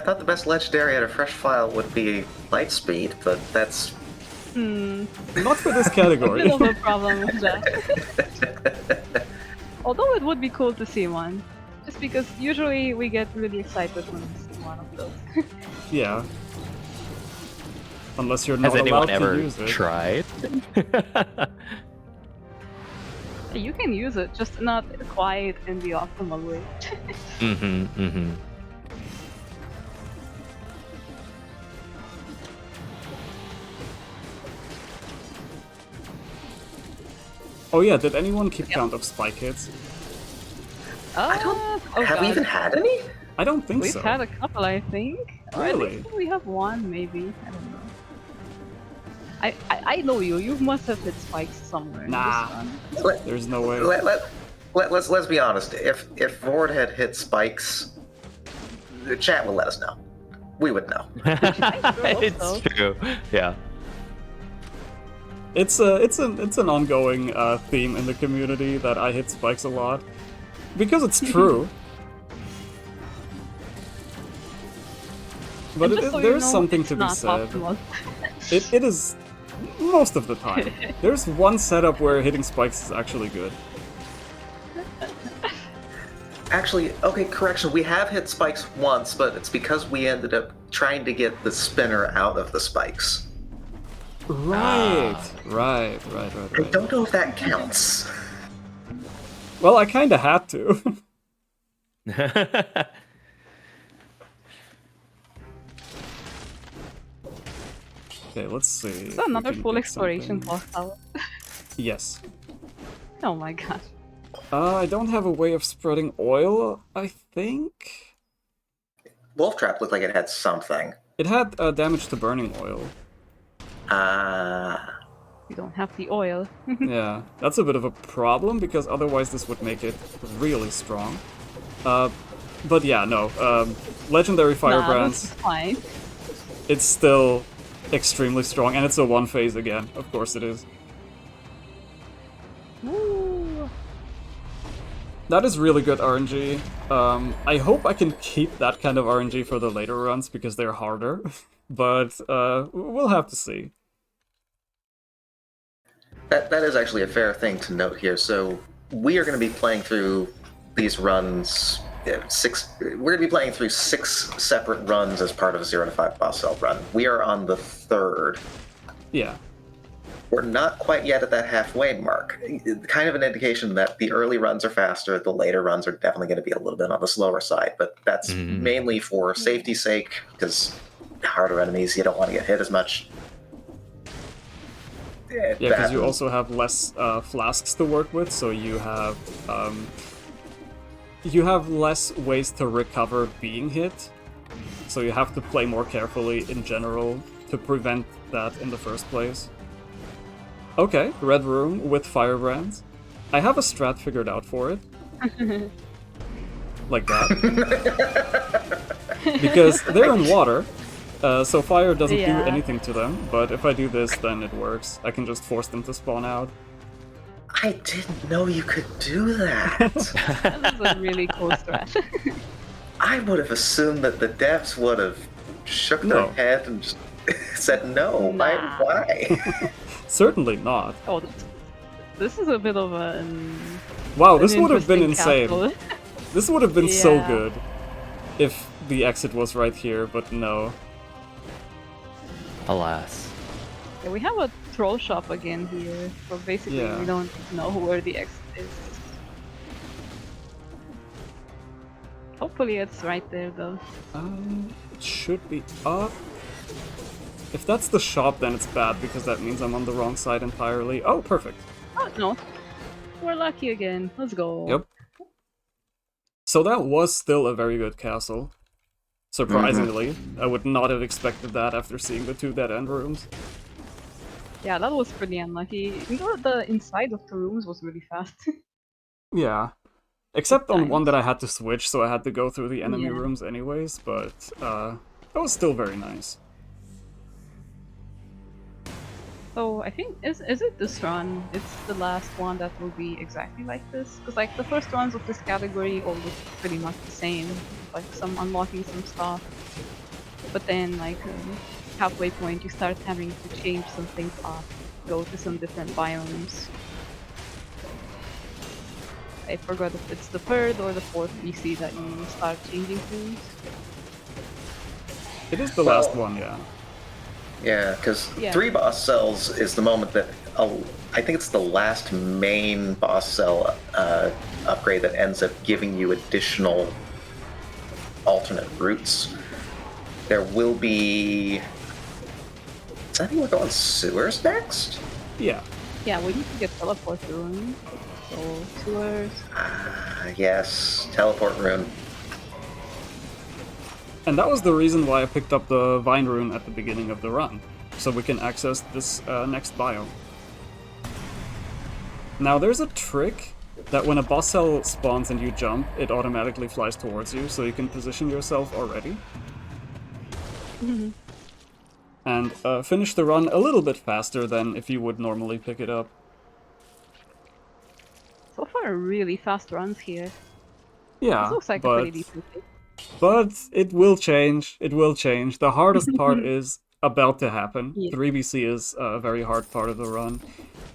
thought the best legendary at a fresh file would be Lightspeed, but that's Not for this A category. bit of a problem with that. Although it would be cool to see one. Just because usually we get really excited when we see one of those. Yeah. Unless you're Has not anyone allowed ever to use it. tried? You can use it, just not quite in the optimal way. Mm-hmm. Oh yeah, did anyone keep count of spike hits? Oh, Have we God. even had any? I don't think We've so. had a couple, I think. Or at Really? least we have one, maybe. I don't know. I know you. You must have hit spikes somewhere. in Nah. this run. Let, There's no way. let's be honest. If Vord had hit spikes, the chat will let us know. We would know. It's so. true. Yeah. It's an ongoing theme in the community that I hit spikes a lot. Because it's true. But And just so there's you know, something it's to be not said. optimal. It is most of the time. There's one setup where hitting spikes is actually good. Actually, okay, correction. We have hit spikes once, but it's because we ended up trying to get the spinner out of the spikes. Right. Right. I don't know if that counts. Well, I kinda had to. Okay, let's see. if So we another can full get exploration something. boss tower. Yes. Oh my god. I don't have a way of spreading oil, I think? Wolf Trap looked like it had something. It had damage to burning oil. We don't have the oil. Yeah, that's a bit of a problem, because otherwise this would make it really strong. But yeah, no. Legendary Nah, this Firebrands, is fine. it's still extremely strong, and it's a one phase again. Of course it is. Woo. That is really good RNG. I hope I can keep that kind of RNG for the later runs, because they're harder. But we'll have to see. That is actually a fair thing to note here. So we are going to be playing through these runs. We're going to be playing through 6 separate runs as part of a 0 to 5 boss cell run. We are on the 3rd. Yeah. We're not quite yet at that halfway mark. Kind of an indication that the early runs are faster, the later runs are definitely going to be a little bit on the slower side, but that's mainly for safety's sake, because harder enemies, you don't want to get hit as much. Yeah, because you also have less flasks to work with, so you have less ways to recover being hit. So you have to play more carefully in general to prevent that in the first place. Okay, red room with firebrands. I have a strat figured out for it. Like that. Because they're in water, so fire doesn't do Yeah. anything to them, but if I do this, then it works. I can just force them to spawn out. I didn't know you could do that. That is a really cool strat. I would have assumed that the devs would have shook No. their head and just said no. Nah. Why? Certainly not. Oh, this is a bit of a. Wow, this would have been interesting insane. castle. This would have been so Yeah. good if the exit was right here, but no. Alas. Yeah, we have a troll shop again here, so basically Yeah. we don't know where the exit is. Hopefully it's right there though. It should be up. If that's the shop, then it's bad, because that means I'm on the wrong side entirely. Oh, perfect. Oh no. We're lucky again. Let's go. Yep. So that was still a very good castle. Surprisingly. I would not have expected that after seeing the 2 dead-end rooms. Yeah, that was pretty unlucky. You know, the inside of the rooms was really fast. Yeah. Except on Times. one that I had to switch, so I had to go through the enemy Yeah. rooms anyways, but that was still very nice. So I think is it this run? It's the last one that will be exactly like this. Because like the first runs of this category all look pretty much the same, like some unlocking some stuff. But then like halfway point you start having to change some things up, go to some different biomes. I forgot if it's the 3rd or the 4th PC that you start changing things. It is the Well- last one, yeah. Yeah, because Yeah. 3 boss cells is the moment that I think it's the last main boss cell upgrade that ends up giving you additional alternate routes. There will be. Does that mean we're going sewers next? Yeah. Yeah, we need to get teleport rune. So sewers. Yes, teleport rune. And that was the reason why I picked up the Vine Rune at the beginning of the run, so we can access this next biome. Now there's a trick that when a boss cell spawns and you jump, it automatically flies towards you, so you can position yourself already. And finish the run a little bit faster than if you would normally pick it up. So far, really fast runs here. This Yeah, looks like a pretty decent pick. but it will change. It will change. The hardest part is about to happen. Yeah. 3BC is a very hard part of the run,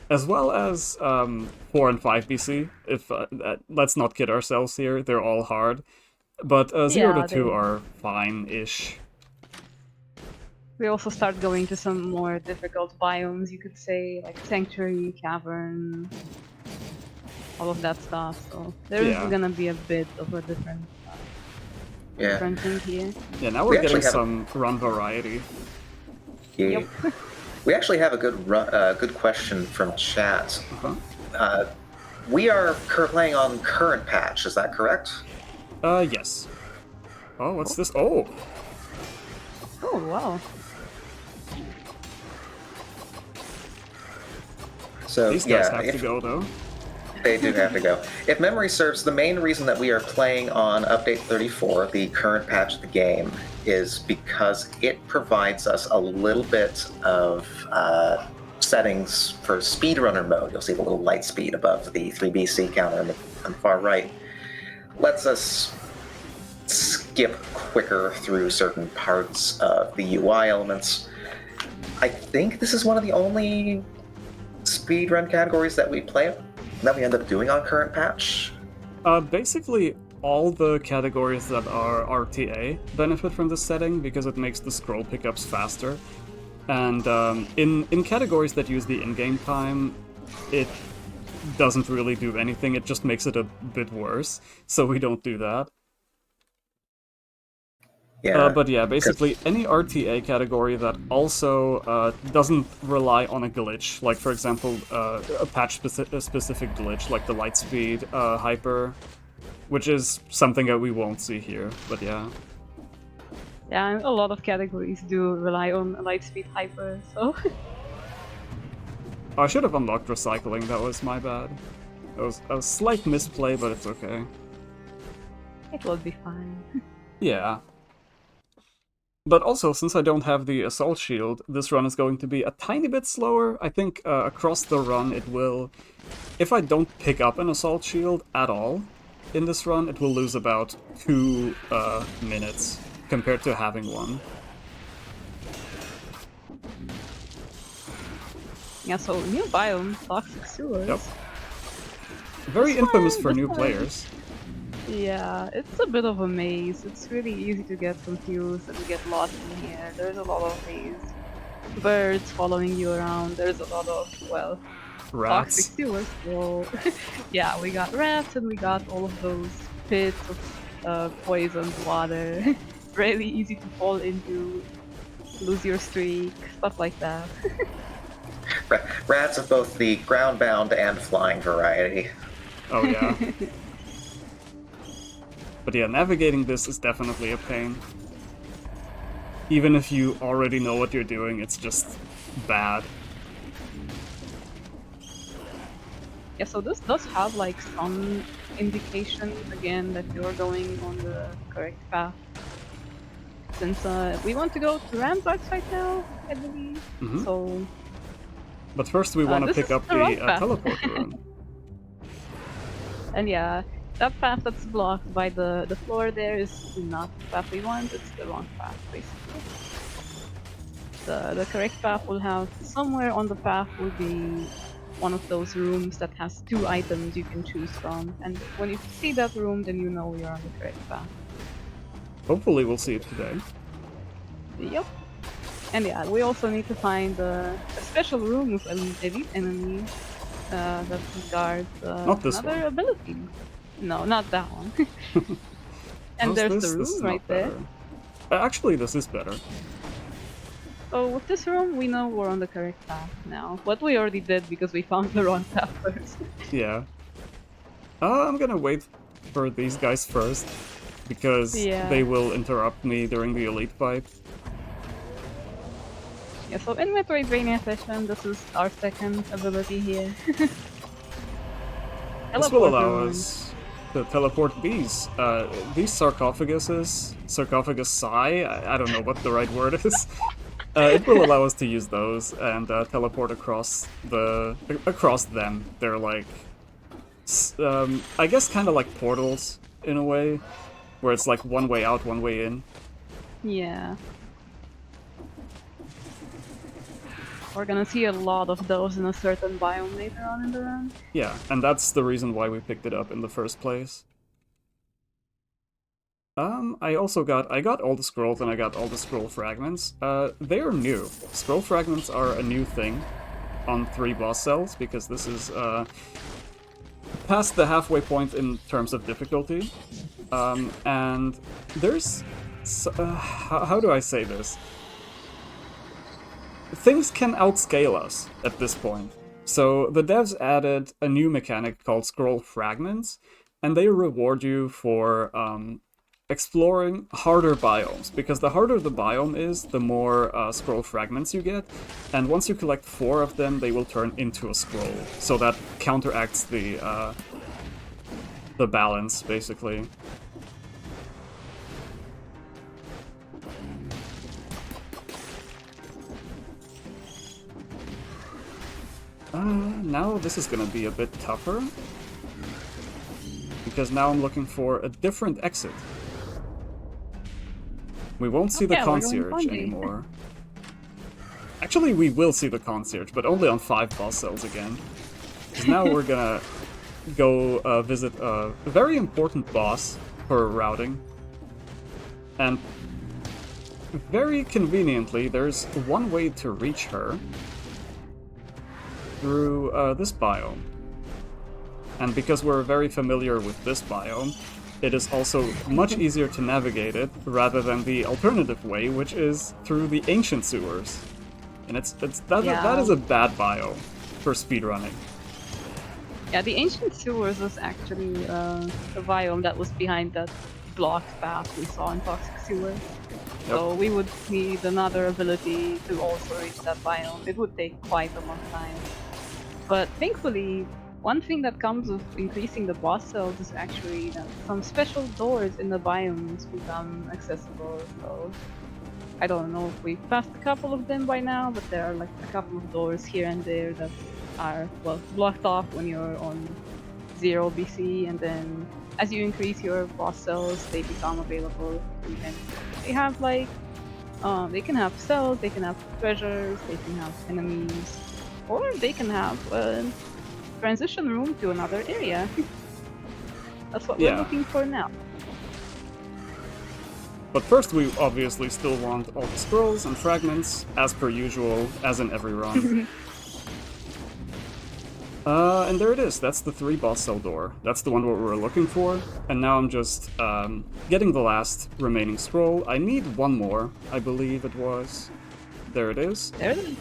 as well as 4 and 5 BC. If let's not kid ourselves here, they're all hard. But 0 to 2 are fine-ish. We also start going to some more difficult biomes, you could say, like Sanctuary, Cavern, all of that stuff. So there's gonna be a bit of a different thing here. Yeah, now we're getting some run variety. Yeah. Yep. We actually have a good question from chat. We are playing on current patch, is that correct? Yes. Oh, what's this? Oh! Oh, wow. So, These guys have to go, though. They do have to go. If memory serves, the main reason that we are playing on Update 34, the current patch of the game, is because it provides us a little bit of settings for speedrunner mode. You'll see the little light speed above the 3BC counter on the far right. Lets us skip quicker through certain parts of the UI elements. I think this is one of the only speedrun categories that we end up doing on current patch. Basically, all the categories that are RTA benefit from this setting because it makes the scroll pickups faster. And in categories that use the in-game time, it doesn't really do anything, it just makes it a bit worse, so we don't do that. Yeah. But yeah, basically any RTA category that also doesn't rely on a glitch, like for example a patch-specific glitch, like the light speed hyper, which is something that we won't see here, but yeah. Yeah, and a lot of categories do rely on light speed hyper, so... I should have unlocked recycling, that was my bad. It was a slight misplay, but it's okay. It will be fine. Yeah. But also, since I don't have the Assault Shield, this run is going to be a tiny bit slower. I think across the run it will... If I don't pick up an Assault Shield at all in this run, it will lose about 2 minutes compared to having one. Yeah, so new biome, toxic sewers. Yep. Very infamous for new players. Yeah, it's a bit of a maze. It's really easy to get confused and get lost in here. There's a lot of these birds following you around. There's a lot of, well, Rats. toxic sewers. So, yeah, we got rats and we got all of those pits of poisoned water. It's really easy to fall into, lose your streak, stuff like that. Rats of both the ground-bound and flying variety. Oh yeah. But yeah, navigating this is definitely a pain. Even if you already know what you're doing, it's just bad. Yeah, so this does have like some indication again that you're going on the correct path. Since we want to go to Ramparts right now, I believe. So. But first we want to pick up the teleport rune. And yeah, that path that's blocked by the floor there is not the path we want, it's the wrong path, basically. The correct path will have, somewhere on the path will be one of those rooms that has 2 items you can choose from, and when you see that room, then you know you're on the correct path. Hopefully we'll see it today. Yep. And yeah, we also need to find a special room with elite enemies that guard Not this another one. ability. No, not that one. And How's there's this? the This room is right not there. better. Actually, this is better. So with this room, we know we're on the correct path now. What we already did because we found the wrong path first. Yeah. I'm gonna wait for these guys first, because Yeah. they will interrupt me during the elite fight. Yeah, so in Metroidvania session, this is our second ability here. This will Teleport allow room. us to teleport these. These sarcophaguses, sarcophagus psi, I don't know what the right word is. It will allow us to use those and teleport across them. They're like, I guess kind of like portals in a way, where it's like one way out, one way in. Yeah. We're gonna see a lot of those in a certain biome later on in the run. Yeah, and that's the reason why we picked it up in the first place. I got all the scrolls and I got all the scroll fragments. They are new. Scroll fragments are a new thing on 3 boss cells, because this is past the halfway point in terms of difficulty. And there's... how do I say this? Things can outscale us at this point. So the devs added a new mechanic called scroll fragments, and they reward you for exploring harder biomes, because the harder the biome is, the more scroll fragments you get, and once you collect 4 of them, they will turn into a scroll. So that counteracts the balance, basically. Now this is gonna be a bit tougher, because now I'm looking for a different exit. We won't see the Okay, we're going concierge funny. anymore. Actually, we will see the concierge, but only on 5 boss cells again. Because now we're gonna go visit a very important boss for routing. And very conveniently, there's one way to reach her through this biome. And because we're very familiar with this biome, it is also much easier to navigate it rather than the alternative way, which is through the ancient sewers. And that is a bad biome for speedrunning. Yeah, the ancient sewers was actually the biome that was behind that blocked path we saw in Toxic Sewers. So we would need another ability to also reach that biome. It would take quite a long time. But thankfully, one thing that comes with increasing the boss cells is actually that some special doors in the biomes become accessible. So I don't know if we've passed a couple of them by now, but there are like a couple of doors here and there that are, well, blocked off when you're on 0 BC, and then as you increase your boss cells, they become available. And they have like, they can have cells, they can have treasures, they can have enemies, or they can have a transition room to another area. That's what we're looking for now. But first we obviously still want all the scrolls and fragments, as per usual, as in every run. And there it is, that's the 3 boss cell door. That's the one what we were looking for, and now I'm just getting the last remaining scroll. I need one more, I believe it was. There it is. There it is.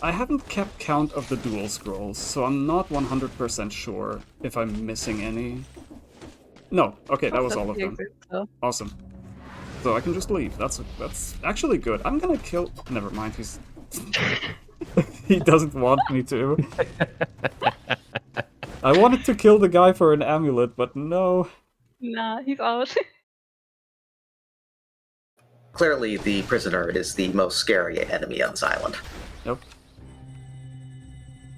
I haven't kept count of the dual scrolls, so I'm not 100% sure if I'm missing any. No, okay, that was all of them. Awesome. So I can just leave. That's actually good. I'm gonna kill... Never mind, he's... he doesn't want me to. I wanted to kill the guy for an amulet, but no. Nah, he's out. Clearly, the prisoner is the most scary enemy on this island. Yep.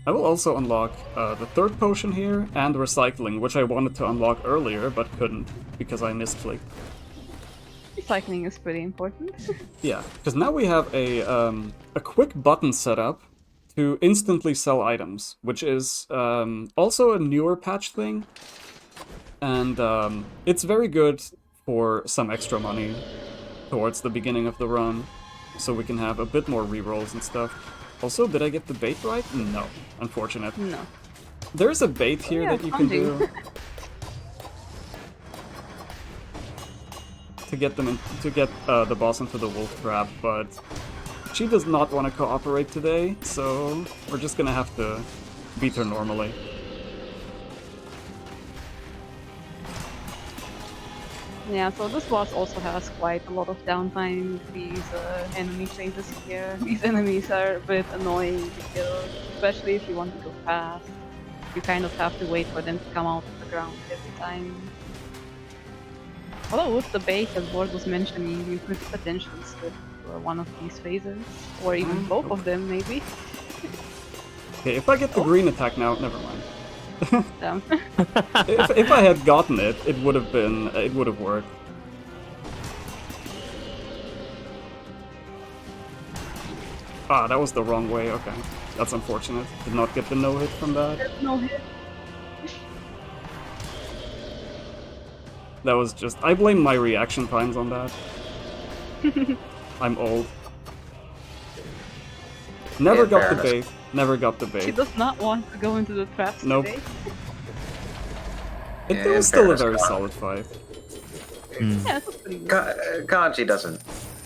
I will also unlock the 3rd potion here, and recycling, which I wanted to unlock earlier, but couldn't, because I misclicked. Recycling is pretty important. Yeah, because now we have a quick button set up to instantly sell items, which is also a newer patch thing, and it's very good for some extra money. towards the beginning of the run, so we can have a bit more rerolls and stuff. Also, did I get the bait right? No, unfortunate. No. There's a bait here yeah, that you can do to get them in, to get the boss into the wolf trap, but she does not want to cooperate today, so we're just gonna have to beat her normally. Yeah, so this boss also has quite a lot of downtime with these enemy phases here. These enemies are a bit annoying to kill, especially if you want to go fast. You kind of have to wait for them to come out of the ground every time. Although with the bait, as Vord was mentioning, you could potentially skip one of these phases, or even both of them, maybe. Okay, if I get the green attack now, never mind. Damn. if I had gotten it, it would have worked. Ah, that was the wrong way. Okay, that's unfortunate. Did not get the no hit from that. No hit. That was just. I blame my reaction times on that. I'm old. Never In got the fairness. bait. Never got the She bait. does not want to go into the traps Nope. today. It In was still a fairness, very Gon- solid fight. Yeah, it was pretty good. Ganji doesn't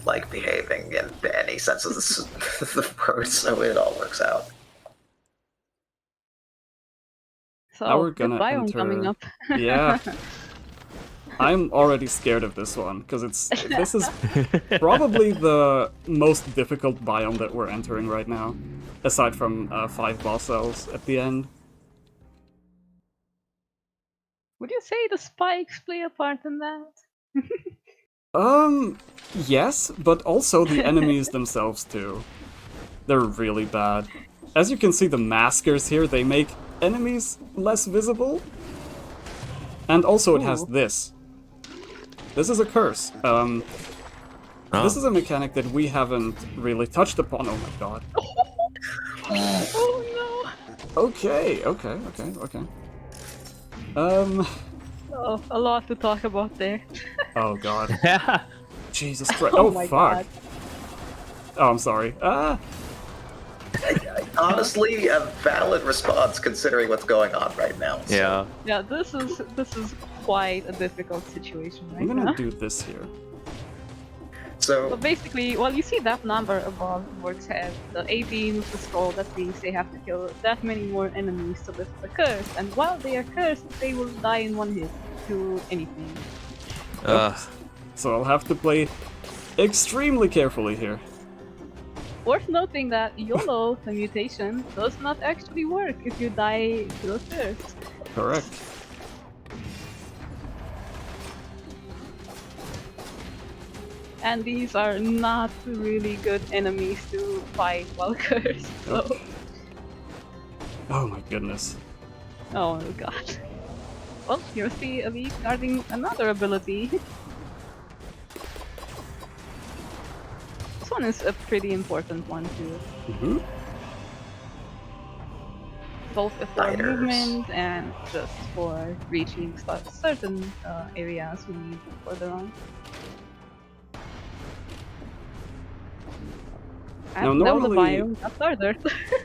like behaving in any sense of the word, so it all works out. So, Now we're good gonna biome coming enter- up. Yeah. I'm already scared of this one, because this is probably the most difficult biome that we're entering right now, aside from 5 boss cells at the end. Would you say the spikes play a part in that? Yes, but also the enemies themselves too. They're really bad. As you can see, the maskers here, they make enemies less visible. And also it has Ooh. this. This is a curse. This is a mechanic that we haven't really touched upon. Oh my god. Oh Okay. no! Oh, a lot to talk about there. Oh god. Yeah. Jesus Christ. Oh Oh, my fuck. god. Oh, I'm sorry. Honestly, a valid response considering what's going on right now. So. Yeah. Yeah, this is quite a difficult situation right I'm gonna now. do this here. So So, basically, well, you see that number above Vord's head, the 18 with the skull, that means they have to kill that many more enemies to lift the curse, and while they are cursed, they will die in one hit to anything. So I'll have to play extremely carefully here. Worth noting that YOLO, the mutation, does not actually work if you die to a curse. Correct. And these are not really good enemies to fight while cursed, so... Nope. Oh my goodness. Oh god. Well, here's the elite guarding another ability. This one is a pretty important one too. Mm-hmm. Both for Fighters. movement and just for reaching certain areas we need for the run. Now, And now the normally- biome got harder.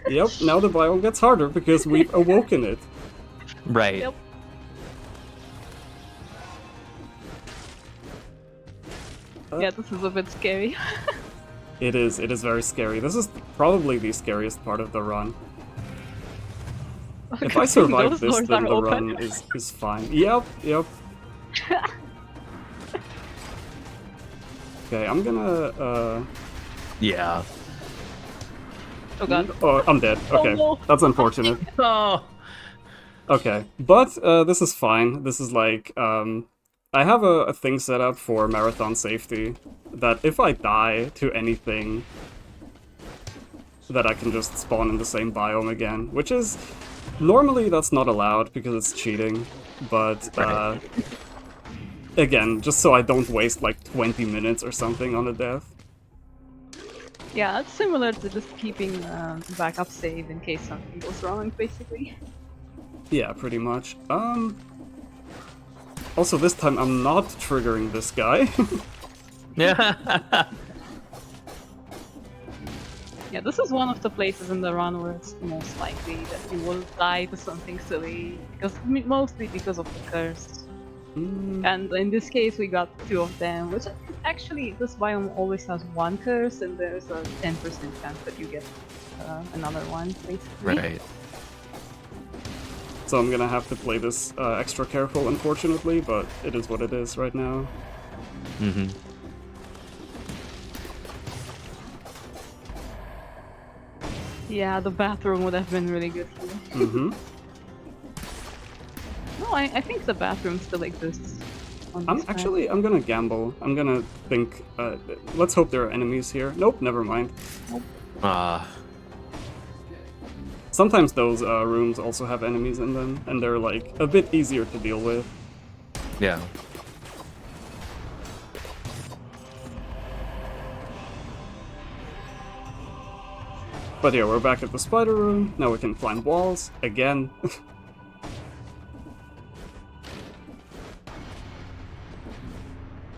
Yep, now the biome gets harder because we've awoken it. Right. Yep. Yeah, this is a bit scary. It is very scary. This is probably the scariest part of the run. If I survive Those this, doors then are the open. run is fine. Yep. Okay, I'm gonna, Yeah. Oh god. Oh, I'm dead. Okay, no. that's unfortunate. Oh. Okay, but this is fine. This is like, I have a thing set up for marathon safety, that if I die to anything, that I can just spawn in the same biome again, which is, normally that's not allowed because it's cheating, but, again, just so I don't waste like 20 minutes or something on a death. Yeah, it's similar to just keeping backup save in case something goes wrong, basically. Yeah, pretty much. Also, this time I'm not triggering this guy. Yeah. Yeah, this is one of the places in the run where it's most likely that you will die to something silly, mostly because of the curse. And in this case, we got 2 of them, which actually, this biome always has 1 curse, and there's a 10% chance that you get another one, basically. Right. So I'm gonna have to play this extra careful, unfortunately, but it is what it is right now. Mm-hmm. Yeah, the bathroom would have been really good here. Mm-hmm. No, I think the bathroom still exists. On this map. I'm gonna gamble. I'm gonna think, let's hope there are enemies here. Nope, never mind. Sometimes those rooms also have enemies in them, and they're like a bit easier to deal with. Yeah. But yeah, we're back at the spider room. Now we can climb walls again.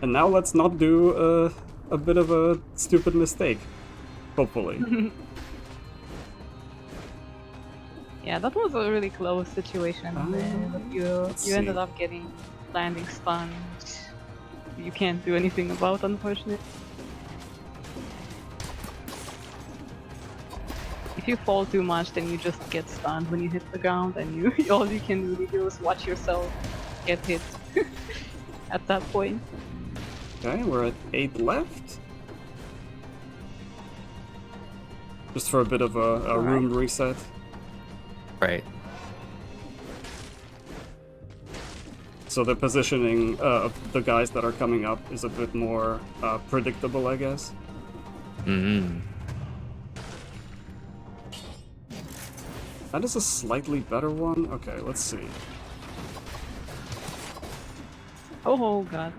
And now let's not do a bit of a stupid mistake. Hopefully. Yeah, that was a really close situation. But you ended up getting landing stunned. You can't do anything about, unfortunately. If you fall too much, then you just get stunned when you hit the ground, and all you can really do is watch yourself get hit at that point. Okay, we're at 8 left. Just for a bit of a room reset. Right. So the positioning of the guys that are coming up is a bit more predictable, I guess. Mm-hmm. That is a slightly better one. Okay, let's see. Oh god.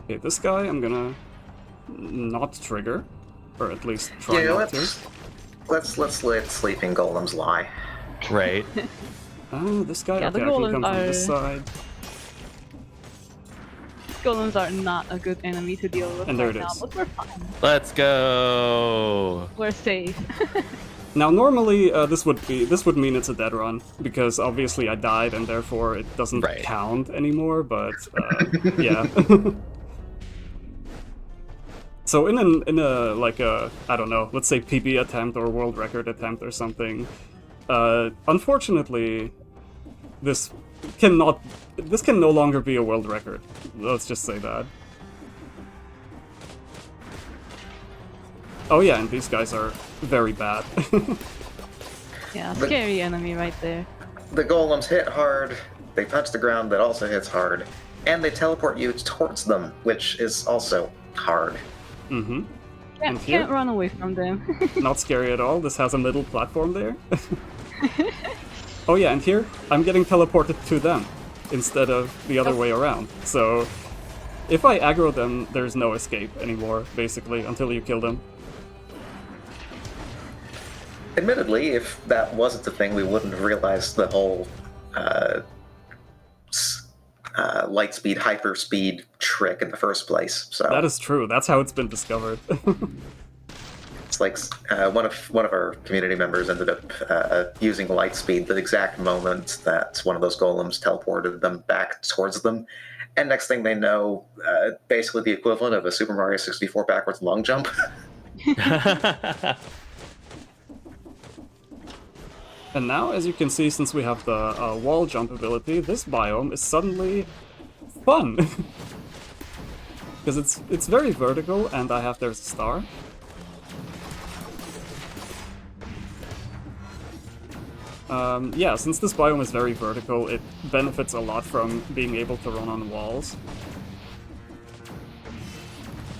Okay, this guy I'm gonna not trigger, or at least try Yeah, not to. let's let sleeping golems lie. Right. Oh, this guy. Yeah, the okay, I can golems come from this are- side. Golems are not a good enemy to deal with And there right it now, is. but we're fine. Let's go. We're safe. Now, normally this would mean it's a dead run because obviously I died and therefore it doesn't Right. count anymore. But yeah. So in a like a I don't know, let's say PB attempt or world record attempt or something. Unfortunately, this can no longer be a world record. Let's just say that. Oh yeah, and these guys are very bad. Yeah, scary enemy right there. The golems hit hard, they punch the ground that also hits hard, and they teleport you towards them, which is also hard. Mm-hmm. And here? Can't run away from them. Not scary at all. This has a middle platform there. Oh yeah, and here I'm getting teleported to them instead of the other way around. So if I aggro them, there's no escape anymore, basically, until you kill them. Admittedly, if that wasn't the thing, we wouldn't have realized the whole light speed, hyper speed trick in the first place. So That is true. That's how it's been discovered. it's like one of our community members ended up using light speed the exact moment that one of those golems teleported them back towards them, and next thing they know, basically the equivalent of a Super Mario 64 backwards long jump. And now, as you can see, since we have the wall jump ability, this biome is suddenly fun. Because it's very vertical, and there's a star. Yeah, since this biome is very vertical, it benefits a lot from being able to run on walls.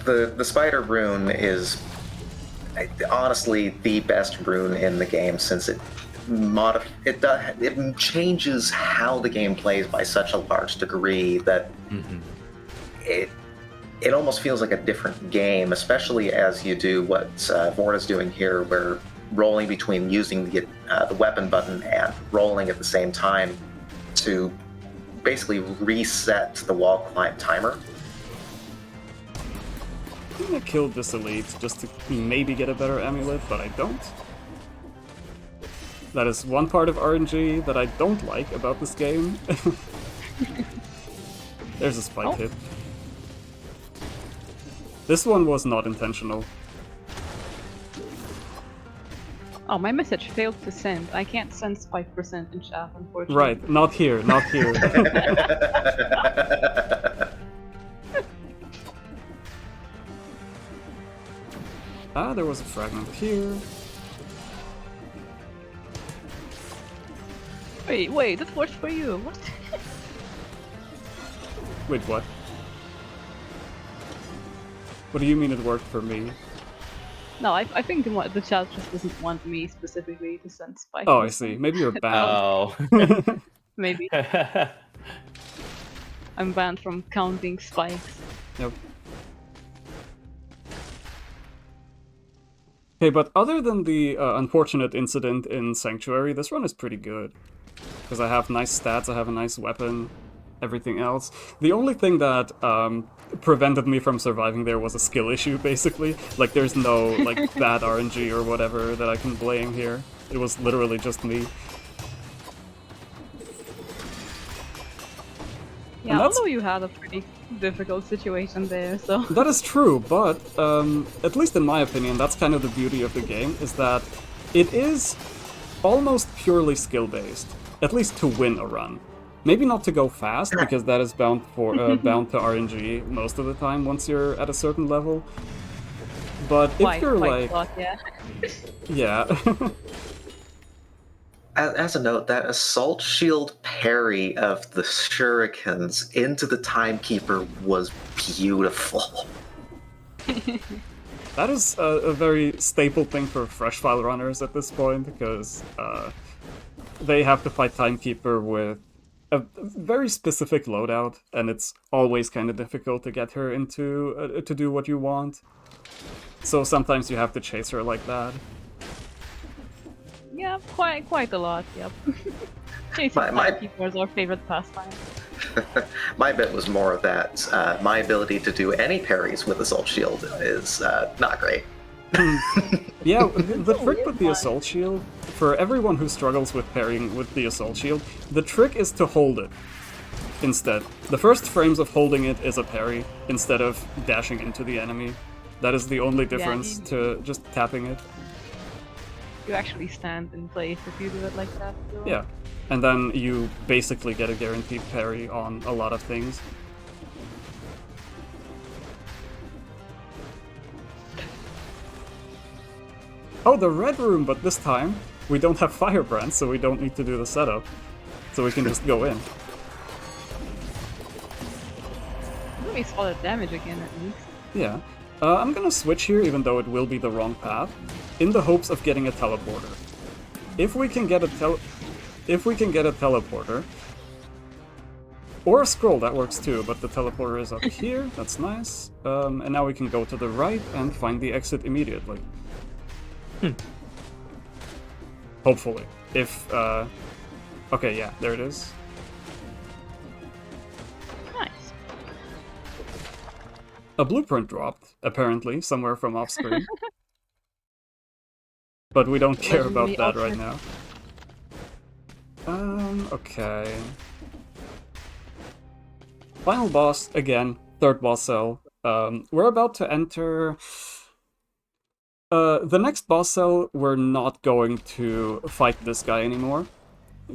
The spider rune is honestly the best rune in the game, since it changes how the game plays by such a large degree that it almost feels like a different game, especially as you do what Vord is doing here, where rolling between using the weapon button and rolling at the same time to basically reset the wall climb timer. I'm gonna kill this elite just to maybe get a better amulet, but I don't. That is one part of RNG that I don't like about this game. There's a spike hit. This one was not intentional. Oh, my message failed to send. I can't send 5% in chat, unfortunately. Right, not here, not here. Ah, there was a fragment here. Wait, that worked for you. What? Wait, what? What do you mean it worked for me? No, I think the chat just doesn't want me specifically to send spikes. Oh, I see. Maybe you're banned. Oh. Maybe. I'm banned from counting spikes. Yep. Okay, but other than the unfortunate incident in Sanctuary, this run is pretty good. Because I have nice stats, I have a nice weapon, everything else. The only thing that prevented me from surviving there was a skill issue, basically. Like, there's no, like, bad RNG or whatever that I can blame here. It was literally just me. Yeah, although you had a pretty difficult situation there, so... That is true, but at least in my opinion, that's kind of the beauty of the game, is that it is almost purely skill-based, at least to win a run. Maybe not to go fast, because that is bound to RNG most of the time once you're at a certain level. But if you're like... yeah. Yeah. As a note, that assault shield parry of the shurikens into the timekeeper was beautiful. That is a very staple thing for fresh file runners at this point, because they have to fight timekeeper with a very specific loadout, and it's always kind of difficult to get her into to do what you want. So sometimes you have to chase her like that. Yeah, quite a lot, yep. Chasing timekeeper is our favorite pastime. My bit was more of that. My ability to do any parries with Assault Shield is not great. Yeah, the trick with the Assault Shield, for everyone who struggles with parrying with the Assault Shield, the trick is to hold it instead. The first frames of holding it is a parry, instead of dashing into the enemy. That is the only difference to just tapping it. You actually stand in place if you do it like that. So. Yeah, and then you basically get a guaranteed parry on a lot of things. Oh, the red room, but this time we don't have Firebrand, so we don't need to do the setup. So we can just go in. Really solid damage again, at least. Yeah. I'm gonna switch here, even though it will be the wrong path, in the hopes of getting a teleporter. If we can get a teleporter, or a scroll, that works too, but the teleporter is up here, that's nice. And now we can go to the right and find the exit immediately. Hopefully. If, okay, yeah, there it is. Nice. A blueprint dropped, apparently, somewhere from off-screen. But we don't care about that right now. Okay. Final boss, again, third boss cell. We're about to enter... the next boss cell, we're not going to fight this guy anymore,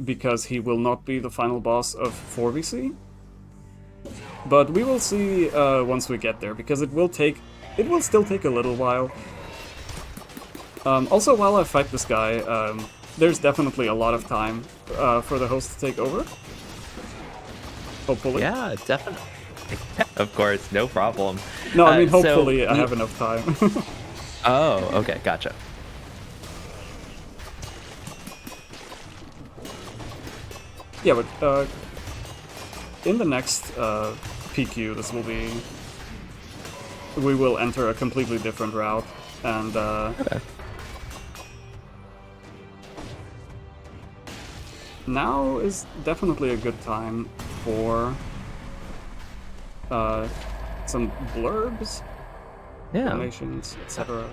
because he will not be the final boss of 4VC. But we will see once we get there, because it will still take a little while. Also, while I fight this guy, there's definitely a lot of time for the host to take over. Hopefully. Yeah, definitely. Of course, no problem. No, I mean, hopefully I have enough time. Oh, okay, gotcha. Yeah, but in the next PQ, we will enter a completely different route, and Okay. now is definitely a good time for some blurbs, Yeah. donations, etc.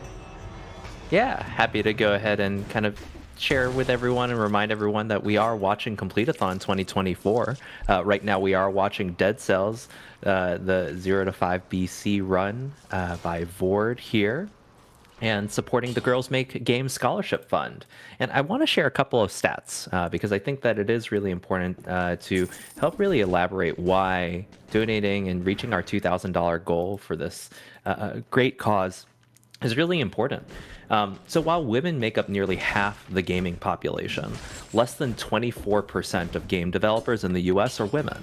Yeah, happy to go ahead and kind of share with everyone and remind everyone that we are watching Complete-a-thon 2024. Right now, we are watching Dead Cells, the 0 to 5 BC run by Vord here, and supporting the Girls Make Games Scholarship Fund. And I want to share a couple of stats because I think that it is really important to help really elaborate why donating and reaching our $2,000 goal for this great cause is really important. So while women make up nearly half the gaming population, less than 24% of game developers in the US are women.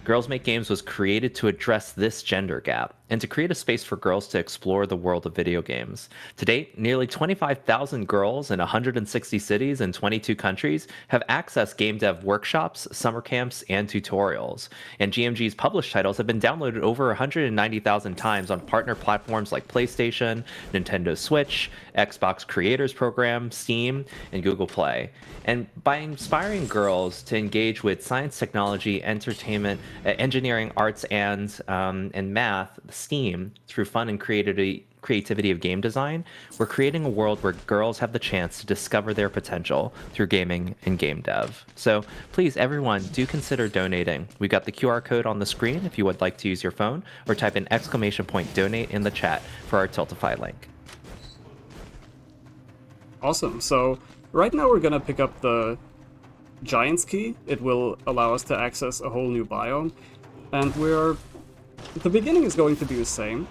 Girls Make Games was created to address this gender gap and to create a space for girls to explore the world of video games. To date, nearly 25,000 girls in 160 cities and 22 countries have accessed game dev workshops, summer camps, and tutorials. And GMG's published titles have been downloaded over 190,000 times on partner platforms like PlayStation, Nintendo Switch, Xbox Creators Program, Steam, and Google Play. And by inspiring girls to engage with science, technology, entertainment, engineering, arts, and math, STEAM, through fun and creativity of game design, we're creating a world where girls have the chance to discover their potential through gaming and game dev. So please, everyone, do consider donating. We've got the QR code on the screen if you would like to use your phone, or type in !donate in the chat for our Tiltify link. Awesome. So right now we're gonna pick up the Giant's Key. It will allow us to access a whole new biome, and the beginning is going to be the same,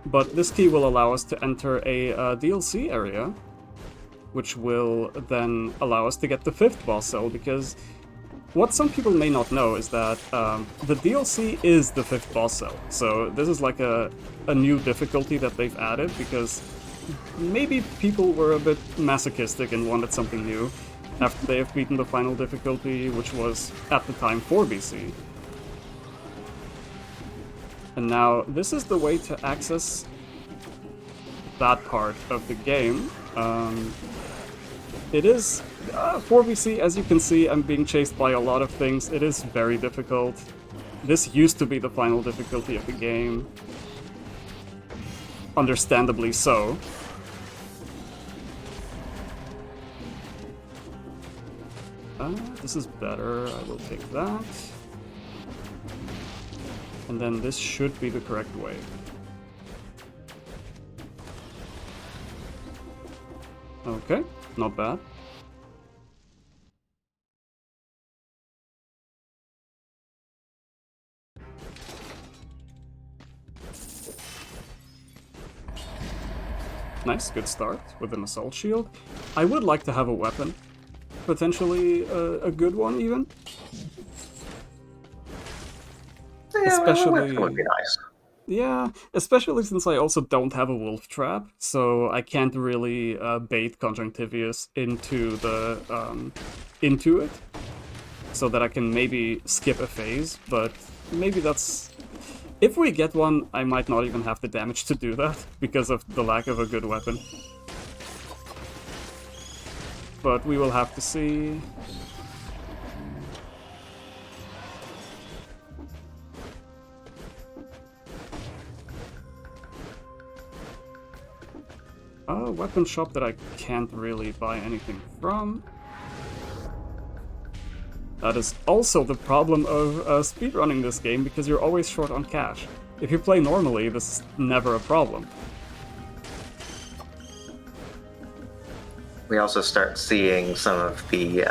but this key will allow us to enter a DLC area, which will then allow us to get the 5th boss cell, because what some people may not know is that the DLC is the 5th boss cell. So this is like a new difficulty that they've added, because maybe people were a bit masochistic and wanted something new after they have beaten the final difficulty, which was, at the time, 4 BC. And now, this is the way to access that part of the game. It is 4 BC, as you can see, I'm being chased by a lot of things. It is very difficult. This used to be the final difficulty of the game. Understandably so. This is better, I will take that. And then this should be the correct way. Okay, not bad. Nice, good start with an assault shield. I would like to have a weapon. Potentially a good one, even. Yeah, Especially, that would be nice. Yeah, especially since I also don't have a wolf trap, so I can't really bait Conjunctivius into it, so that I can maybe skip a phase. But maybe that's, if we get one, I might not even have the damage to do that because of the lack of a good weapon. But we will have to see. A weapon shop that I can't really buy anything from. That is also the problem of speedrunning this game, because you're always short on cash. If you play normally, this is never a problem. We also start seeing some of the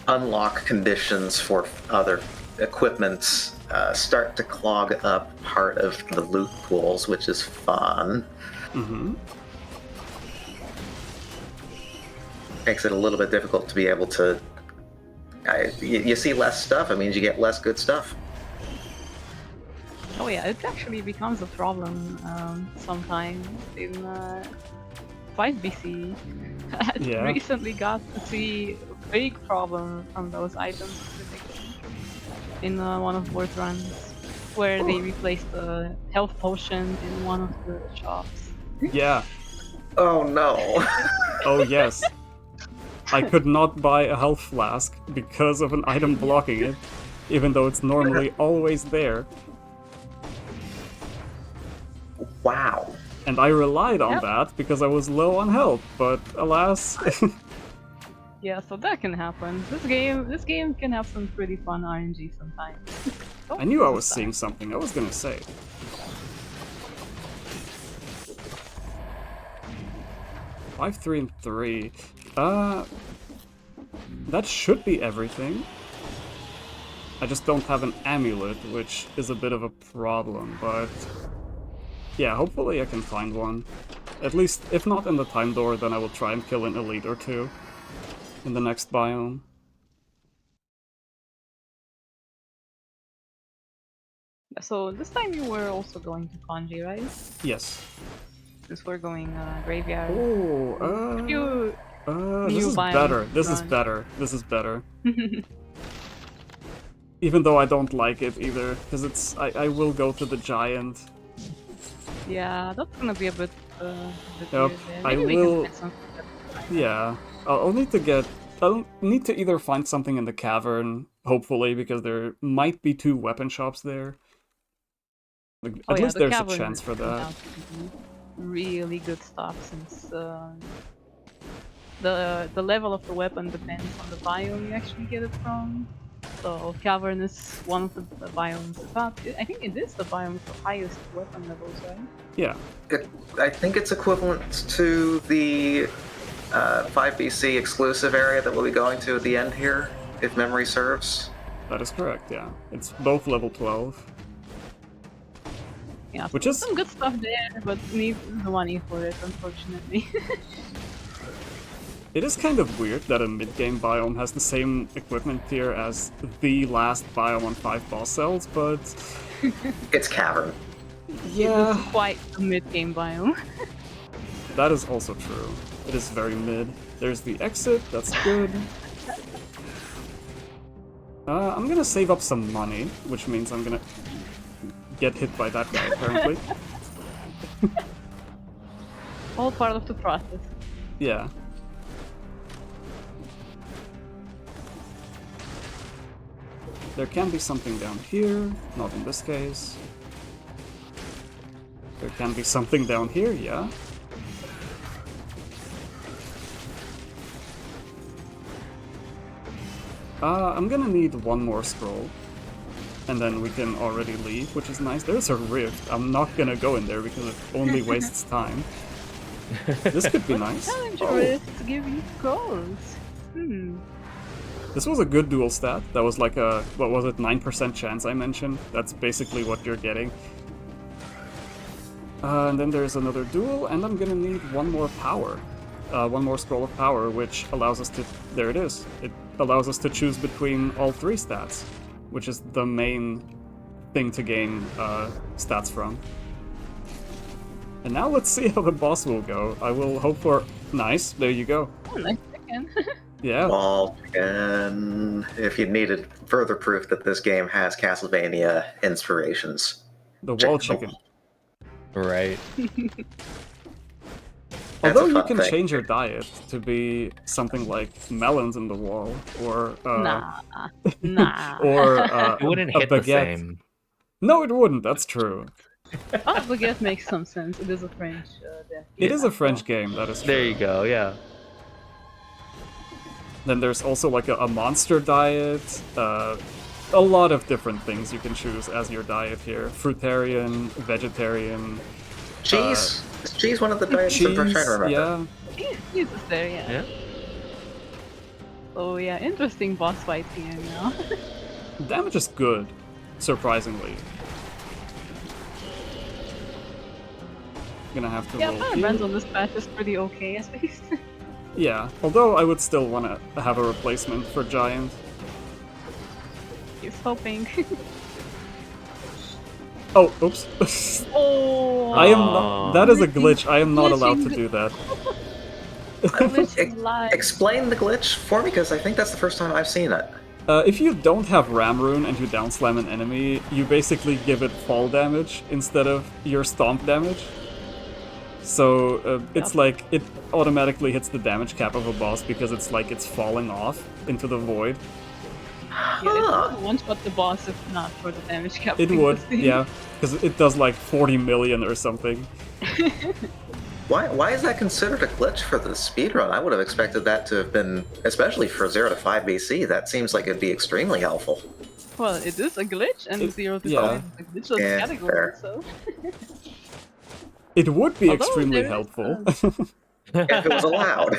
unlock conditions for other equipment start to clog up part of the loot pools, which is fun. Mm-hmm. Makes it a little bit difficult to be able to... you see less stuff, it means you get less good stuff. Oh yeah, it actually becomes a problem sometimes in 5 BC. Yeah. I recently got to see a big problem from those items specifically in one of Vord's runs, where they replaced the health potion in one of the shops. Yeah. Oh no. Oh yes. I could not buy a health flask because of an item blocking it, even though it's normally always there. Wow. And I relied on Yep. that because I was low on health, but alas... Yeah, so that can happen. This game can have some pretty fun RNG sometimes. Oh, I knew I this was is seeing bad. something, I was gonna say. 5, 3, and 3. That should be everything. I just don't have an amulet, which is a bit of a problem, but... Yeah, hopefully I can find one. At least, if not in the time door, then I will try and kill an elite or two in the next biome. Yeah, so this time you were also going to Kanji, right? Yes. Since we're going graveyard. Oh, You this new is biome better. This is run. better. This is better. Even though I don't like it either, because it's I will go to the giant. Yeah, that's gonna be a bit Yep, weird there. I Maybe we will- can find something that's Yeah, I'll need to get. I'll need to either find something in the cavern, hopefully, because there might be 2 weapon shops there. Like, Oh at yeah, least the there's a cavern chance for turned that. out to be really good stuff since the level of the weapon depends on the biome you actually get it from. So cavern is one of the biomes. But I think it is the biome with the highest weapon levels, right? Yeah, I think it's equivalent to the 5 BC exclusive area that we'll be going to at the end here, if memory serves. that is correct. Yeah, it's both level 12. Yeah, Which so is- some good stuff there, but need the money for it, unfortunately. It is kind of weird that a mid-game biome has the same equipment tier as the last biome on 5 boss cells, but It's cavern. yeah, It's quite a mid-game biome. that is also true. It is very mid. There's the exit, that's good. I'm gonna save up some money, which means I'm gonna get hit by that guy, apparently. All part of the process. Yeah. There can be something down here, not in this case. There can be something down here, yeah. I'm gonna need one more scroll. And then we can already leave, which is nice. There's a rift. I'm not gonna go in there because it only wastes time. This could be nice. Challenger is to give you scrolls. This was a good dual stat. That was like a, what was it, 9% chance I mentioned. That's basically what you're getting. And then there's another duel, and I'm gonna need one more power. One more scroll of power, which allows us to... There it is. It allows us to choose between all 3 stats, which is the main thing to gain stats from. And now let's see how the boss will go. I will hope for... Nice, there you go. Oh, nice chicken. Yeah. Well, and if you needed further proof that this game has Castlevania inspirations. The wall chicken. Right. That's a Although you fun can thing. change your diet to be something like melons in the wall, or Nah. or It wouldn't a hit the baguette. same. No, it wouldn't. That's true. Oh, baguette makes some sense. It is a French dish. It is a French game. That is true. There you go, yeah. Then there's also like a monster diet. A lot of different things you can choose as your diet here. Fruitarian, vegetarian, Cheese? Is cheese one of the diets? I'm cheese. trying to remember. Yeah. Cheese is there, yeah. Yeah. Oh yeah, interesting boss fight here now. Damage is good, surprisingly. Gonna have to Yeah, roll Firebrand's here. on this patch is pretty okay at least. Yeah, although I would still want to have a replacement for Giant. He's hoping. Oh, oops. Oh! I am not. That is a glitch. I am not allowed to Glitching. do that. Glitch is live. Explain the glitch for me, because I think that's the first time I've seen it. If you don't have Ram Rune and you downslam an enemy, you basically give it fall damage instead of your stomp damage. So it's like it automatically hits the damage cap of a boss because it's like it's falling off into the void. Yeah, it would one-shot the boss if not for the damage cap. It would, yeah, because it does like 40 million or something. Why is that considered a glitch for the speedrun? I would have expected that to have been, especially for 0 to 5 BC, that seems like it'd be extremely helpful. Well, it is a glitch, and 0 to yeah. 5 is a glitchless Yeah, category, fair. so... It would be Although extremely there is, helpful. If it was allowed.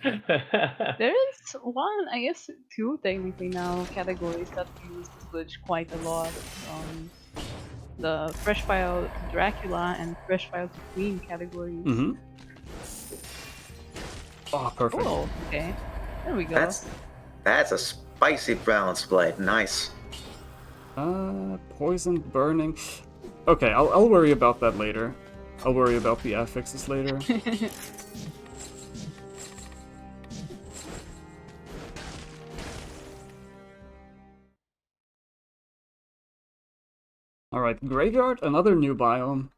There is one, I guess two technically now, categories that use this glitch quite a lot. The Fresh File to Dracula and Fresh File to Queen categories. Mm-hmm. Oh, perfect. Oh, okay. There we go. That's a spicy balance blade. Nice. Poison, burning. Okay, I'll worry about that later. I'll worry about the affixes later. Alright, Graveyard, another new biome.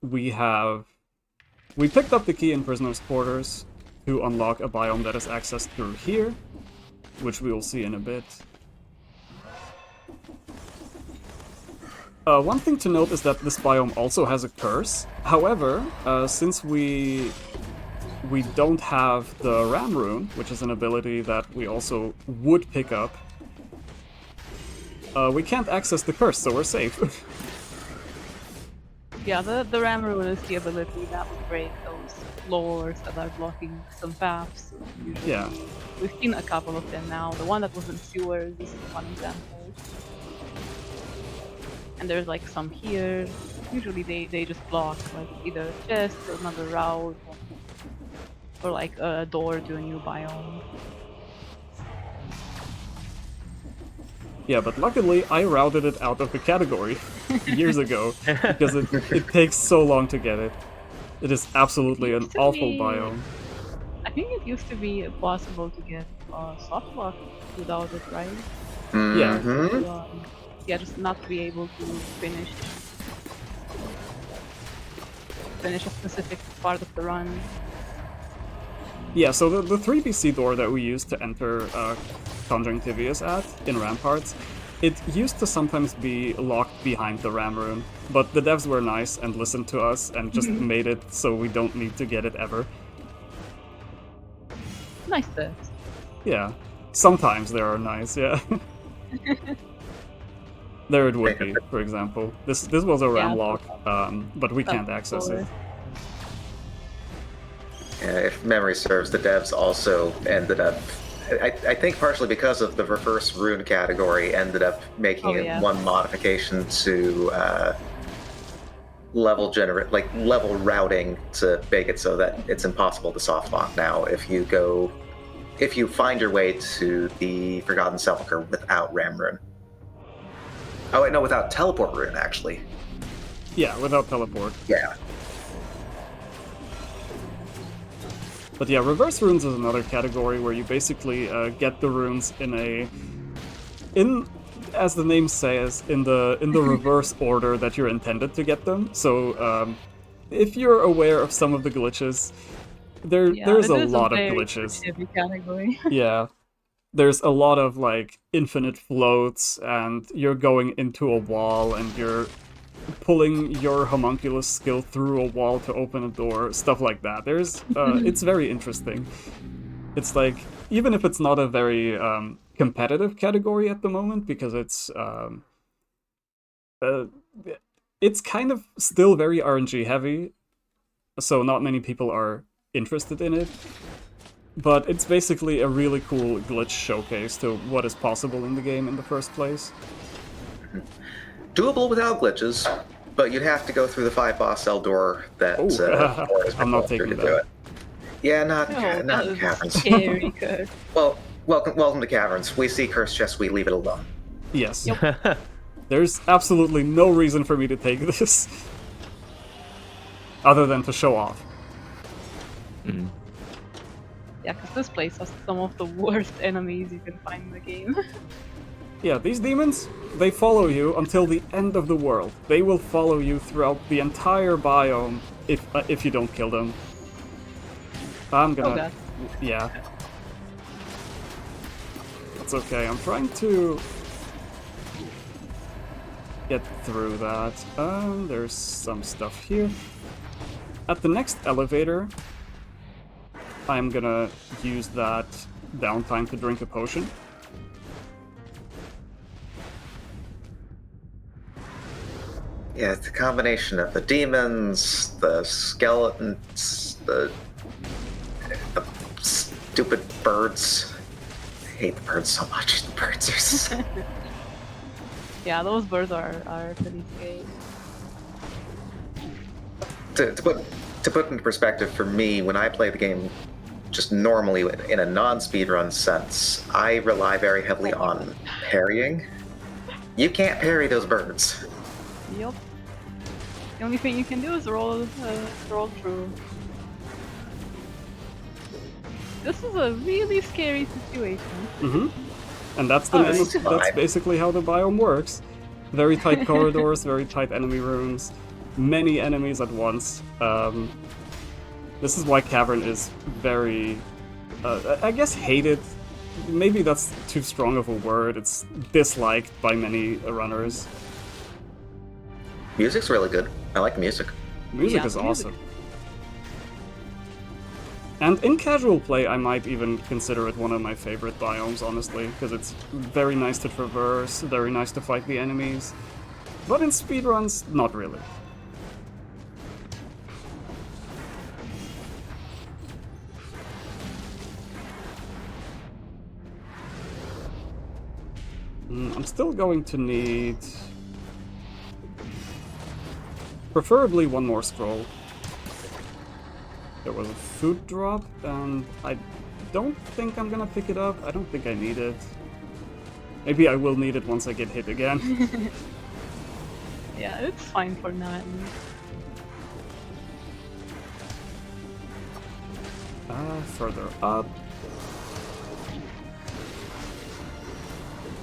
We picked up the key in Prisoner's Quarters to unlock a biome that is accessed through here, which we will see in a bit. One thing to note is that this biome also has a curse. However, since we don't have the Ram Rune, which is an ability that we also would pick up, we can't access the curse, so we're safe. Yeah, the Ram Rune is the ability that would break those floors that are blocking some paths. Usually. Yeah. We've seen a couple of them now. The one that was in sewers is one example. And there's like some here. Usually they just block like either a chest or another route or like a door to a new biome. Yeah, but luckily I routed it out of the category years ago because it takes so long to get it. It is absolutely an awful biome. I think it used to be possible to get soft lock without it, right? Yeah. So, yeah, just not to be able to finish a specific part of the run. Yeah, so the 3BC door that we used to enter Conjuring Tibius at in Ramparts, it used to sometimes be locked behind the Ram Rune, but the devs were nice and listened to us and just made it so we don't need to get it ever. Nice devs. Yeah, sometimes they are nice, yeah. There it would be, for example. This was a Ram lock, but we can't access it. Yeah, if memory serves, the devs also ended up, I think partially because of the reverse rune category, ended up making one modification to level routing to make it so that it's impossible to soft lock now if you find your way to the Forgotten Sepulchre without Ram Rune. Oh wait, no, without Teleport Rune actually. Yeah, without teleport. Yeah. But yeah, reverse runes is another category where you basically get the runes as the name says, in the reverse order that you're intended to get them. So if you're aware of some of the glitches, there's a lot of glitches. Every category. Yeah, there's a lot of like infinite floats, and you're going into a wall, and you're pulling your homunculus skill through a wall to open a door, stuff like that. It's very interesting. It's like, even if it's not a very competitive category at the moment, because it's kind of still very RNG heavy, so not many people are interested in it, but it's basically a really cool glitch showcase to what is possible in the game in the first place. Doable without glitches, but you'd have to go through the 5 boss cell door that I'm not taking that. Do it. Yeah, not in caverns. Scary, Kurt. Well, welcome to caverns. We see cursed chests, we leave it alone. Yes. Yep. There's absolutely no reason for me to take this, other than to show off. Mm. Yeah, because this place has some of the worst enemies you can find in the game. Yeah, these demons, they follow you until the end of the world. They will follow you throughout the entire biome if you don't kill them. I'm gonna... Oh god. Yeah. That's okay, I'm trying to get through that. There's some stuff here. At the next elevator, I'm gonna use that downtime to drink a potion. Yeah, it's a combination of the demons, the skeletons, the stupid birds. I hate the birds so much. The birds are so... Yeah, those birds are pretty scary. To put into perspective for me, when I play the game just normally in a non-speedrun sense, I rely very heavily on parrying. You can't parry those birds. Yup. The only thing you can do is roll through. This is a really scary situation. Mm-hmm. And that's Alright. basically how the biome works. Very tight corridors, very tight enemy rooms, many enemies at once. This is why Cavern is very, I guess, hated. Maybe that's too strong of a word. It's disliked by many runners. Music's really good. I like the music. Music Yeah, is music. awesome. And in casual play, I might even consider it one of my favorite biomes, honestly, because it's very nice to traverse, very nice to fight the enemies. But in speedruns, not really. I'm still going to need... preferably one more scroll. There was a food drop, and I don't think I'm gonna pick it up. I don't think I need it. Maybe I will need it once I get hit again. Yeah, it's fine for now at least. Further up.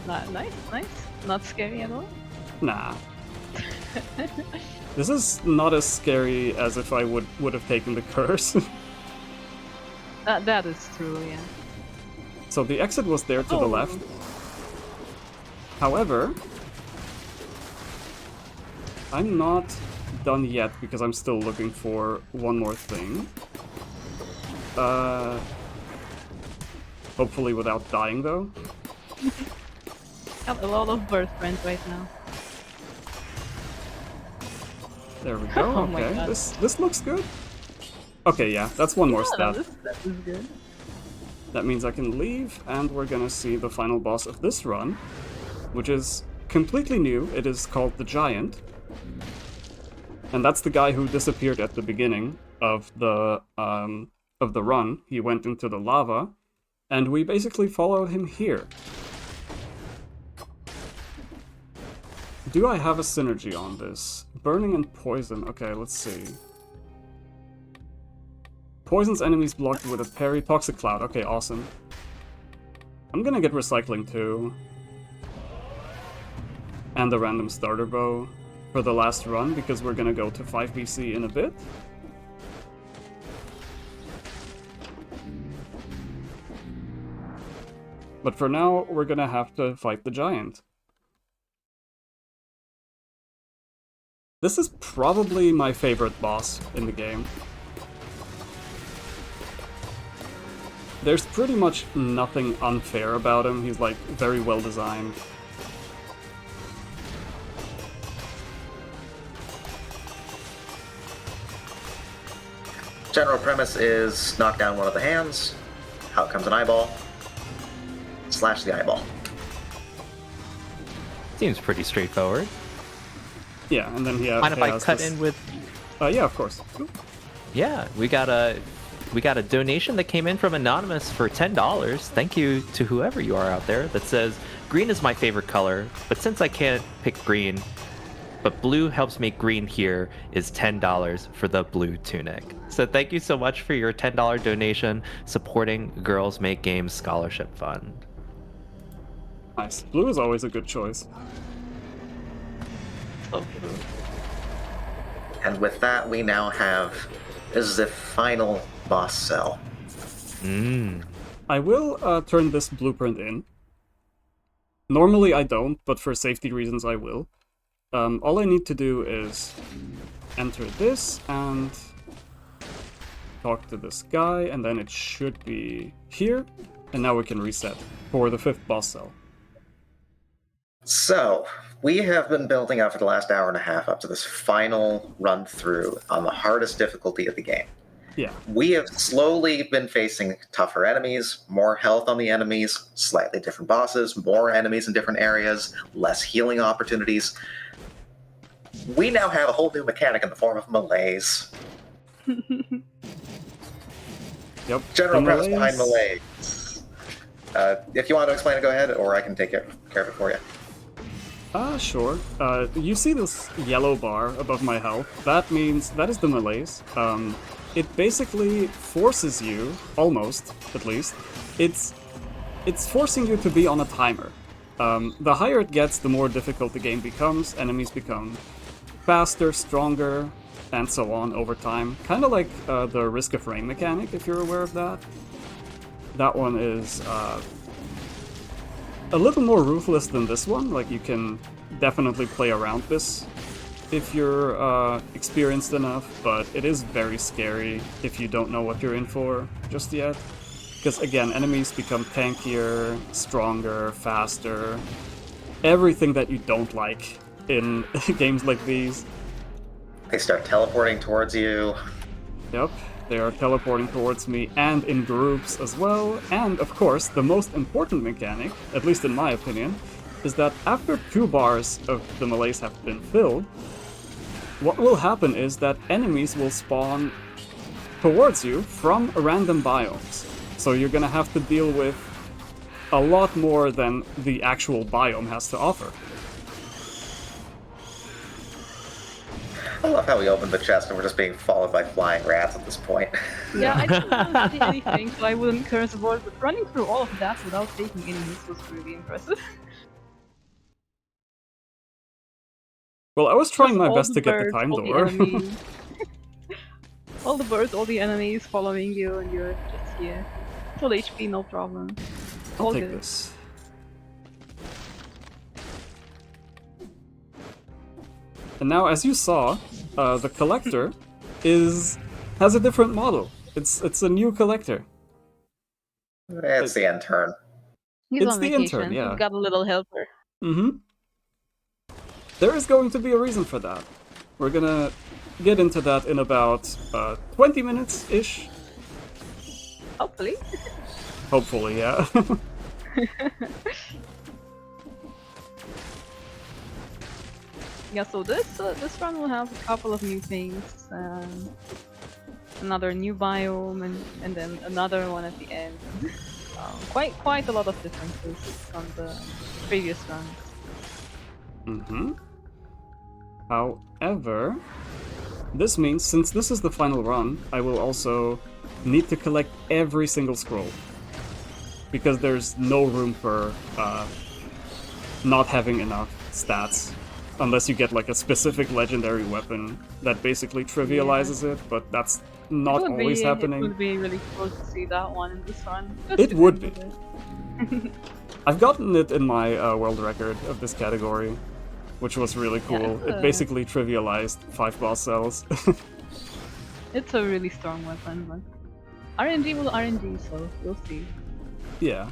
Nice. Not scary at all. Nah. This is not as scary as if I would have taken the curse. That is true, yeah. So the exit was there to the Oh. left. However, I'm not done yet because I'm still looking for one more thing. Hopefully without dying though. Have a lot of bird friends right now. There we go. Oh my Okay, God. this looks good. Okay, yeah, that's one more Yeah, step. that is good. That means I can leave, and we're gonna see the final boss of this run, which is completely new. It is called the Giant. And that's the guy who disappeared at the beginning of the run. He went into the lava, and we basically followed him here. Do I have a synergy on this? Burning and poison. Okay, let's see. Poisons enemies blocked with a parry. Toxic cloud. Okay, awesome. I'm gonna get recycling too. And the random starter bow for the last run, because we're gonna go to 5 BC in a bit. But for now, we're gonna have to fight the giant. This is probably my favorite boss in the game. There's pretty much nothing unfair about him. He's like very well designed. General premise is knock down one of the hands, out comes an eyeball, slash the eyeball. Seems pretty straightforward. Yeah, and then he Mind if I has cut this... in with? yeah, of course. Yeah, we got a donation that came in from Anonymous for $10. Thank you to whoever you are out there that says, green is my favorite color, but since I can't pick green, but blue helps make green here, is $10 for the blue tunic. So thank you so much for your $10 donation supporting Girls Make Games Scholarship Fund. Nice. Blue is always a good choice. So true. And with that, we now have the final boss cell. I will turn this blueprint in. Normally I don't, but for safety reasons I will. All I need to do is enter this and talk to this guy, and then it should be here. And now we can reset for the 5th boss cell. So, we have been building up for the last hour and a half up to this final run through on the hardest difficulty of the game. Yeah. We have slowly been facing tougher enemies, more health on the enemies, slightly different bosses, more enemies in different areas, less healing opportunities. We now have a whole new mechanic in the form of malaise. Yep. General the premise malaise- behind malaise. If you want to explain it, go ahead, or I can take care of it for you. Sure. You see this yellow bar above my health? That means that is the malaise. It basically forces you, almost, at least, it's forcing you to be on a timer. The higher it gets, the more difficult the game becomes. Enemies become faster, stronger, and so on over time. Kind of like the Risk of Rain mechanic, if you're aware of that. That one is a little more ruthless than this one. Like, you can definitely play around this if you're experienced enough, but it is very scary if you don't know what you're in for just yet. Because again, enemies become tankier, stronger, faster. Everything that you don't like in games like these. They start teleporting towards you. Yep, they are teleporting towards me, and in groups as well. And of course, the most important mechanic, at least in my opinion, is that after 2 bars of the malaise have been filled, what will happen is that enemies will spawn towards you from random biomes. So you're gonna have to deal with a lot more than the actual biome has to offer. I love how we opened the chest and we're just being followed by flying rats at this point. Yeah, I didn't see anything, so I wouldn't curse the board, but running through all of that without taking any hits was really impressive. Well, I was trying my All best the to get the birds, time all the door. enemies. All the birds, all the enemies following you, and you're just here. Full HP, no problem. I'll All take good. this. And now, as you saw, the collector has a different model. It's a new collector. It's the end turn. He's It's on the vacation. intern, yeah. He's got a little helper. Mm-hmm. There is going to be a reason for that. We're gonna get into that in about 20 minutes-ish. Hopefully. Hopefully, yeah. Yeah, so this run will have a couple of new things. Another new biome, and then another one at the end. Quite a lot of differences from the previous run. Mm-hmm. However, this means, since this is the final run, I will also need to collect every single scroll. Because there's no room for not having enough stats. Unless you get like a specific legendary weapon that basically trivializes it, but that's not always happening. It would be really cool to see that one in this run. It would be. I've gotten it in my world record of this category, which was really cool. Yeah, it basically trivialized 5 boss cells. It's a really strong weapon, but RNG will RNG, so we'll see. Yeah.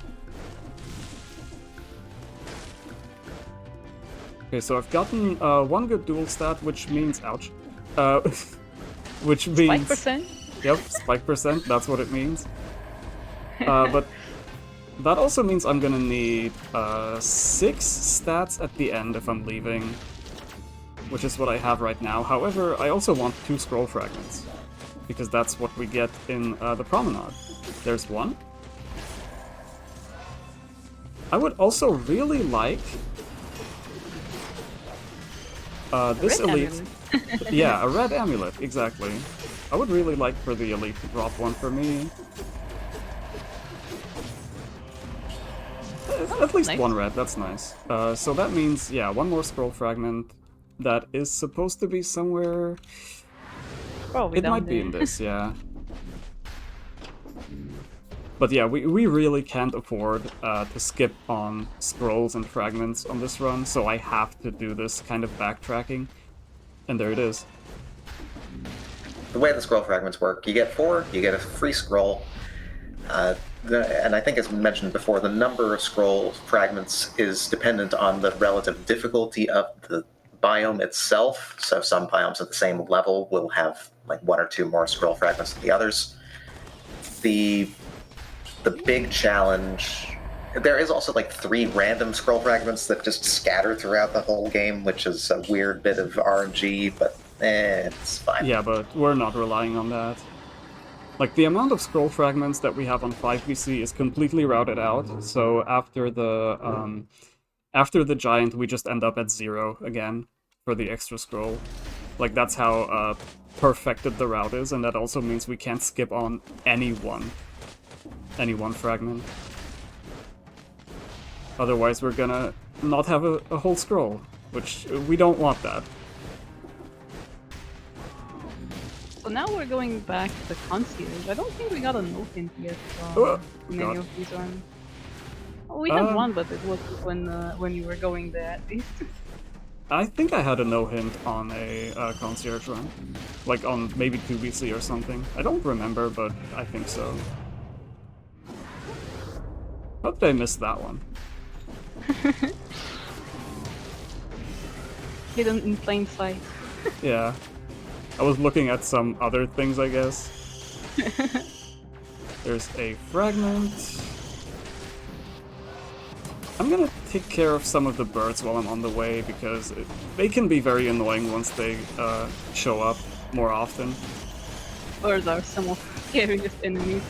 Okay, so I've gotten one good dual stat, which means ouch. Which means Spike percent? Yep, spike percent. That's what it means. But that also means I'm gonna need 6 stats at the end if I'm leaving, which is what I have right now. However, I also want 2 scroll fragments because that's what we get in the promenade. There's 1. I would also really like this Red elite. amulet. Yeah, a red amulet, exactly. I would really like for the elite to drop one for me. At least nice. one red, that's nice. So that means, yeah, one more scroll fragment that is supposed to be somewhere... Probably It down might be there. in this, yeah. But yeah, we really can't afford to skip on scrolls and fragments on this run, so I have to do this kind of backtracking. And there it is. The way the scroll fragments work, you get 4, you get a free scroll. And I think as mentioned before, the number of scroll fragments is dependent on the relative difficulty of the biome itself. So some biomes at the same level will have like 1 or 2 more scroll fragments than the others. The big challenge... There is also like 3 random scroll fragments that just scatter throughout the whole game, which is a weird bit of RNG, but it's fine. Yeah, but we're not relying on that. Like, the amount of scroll fragments that we have on 5BC is completely routed out, so after the giant, we just end up at 0 again for the extra scroll. Like, that's how perfected the route is, and that also means we can't skip on any one fragment. Otherwise, we're gonna not have a whole scroll, which we don't want that. So now we're going back to the concierge. I don't think we got a no hint yet Oh, in God. any of these runs. Oh, we had one, but it was when you were going there at least. I think I had a no hint on a concierge run. Like on maybe 2BC or something. I don't remember, but I think so. How did I miss that one? Hidden in plain sight. Yeah. I was looking at some other things, I guess. There's a fragment. I'm gonna take care of some of the birds while I'm on the way, because they can be very annoying once they show up more often. Birds are some of the scariest enemies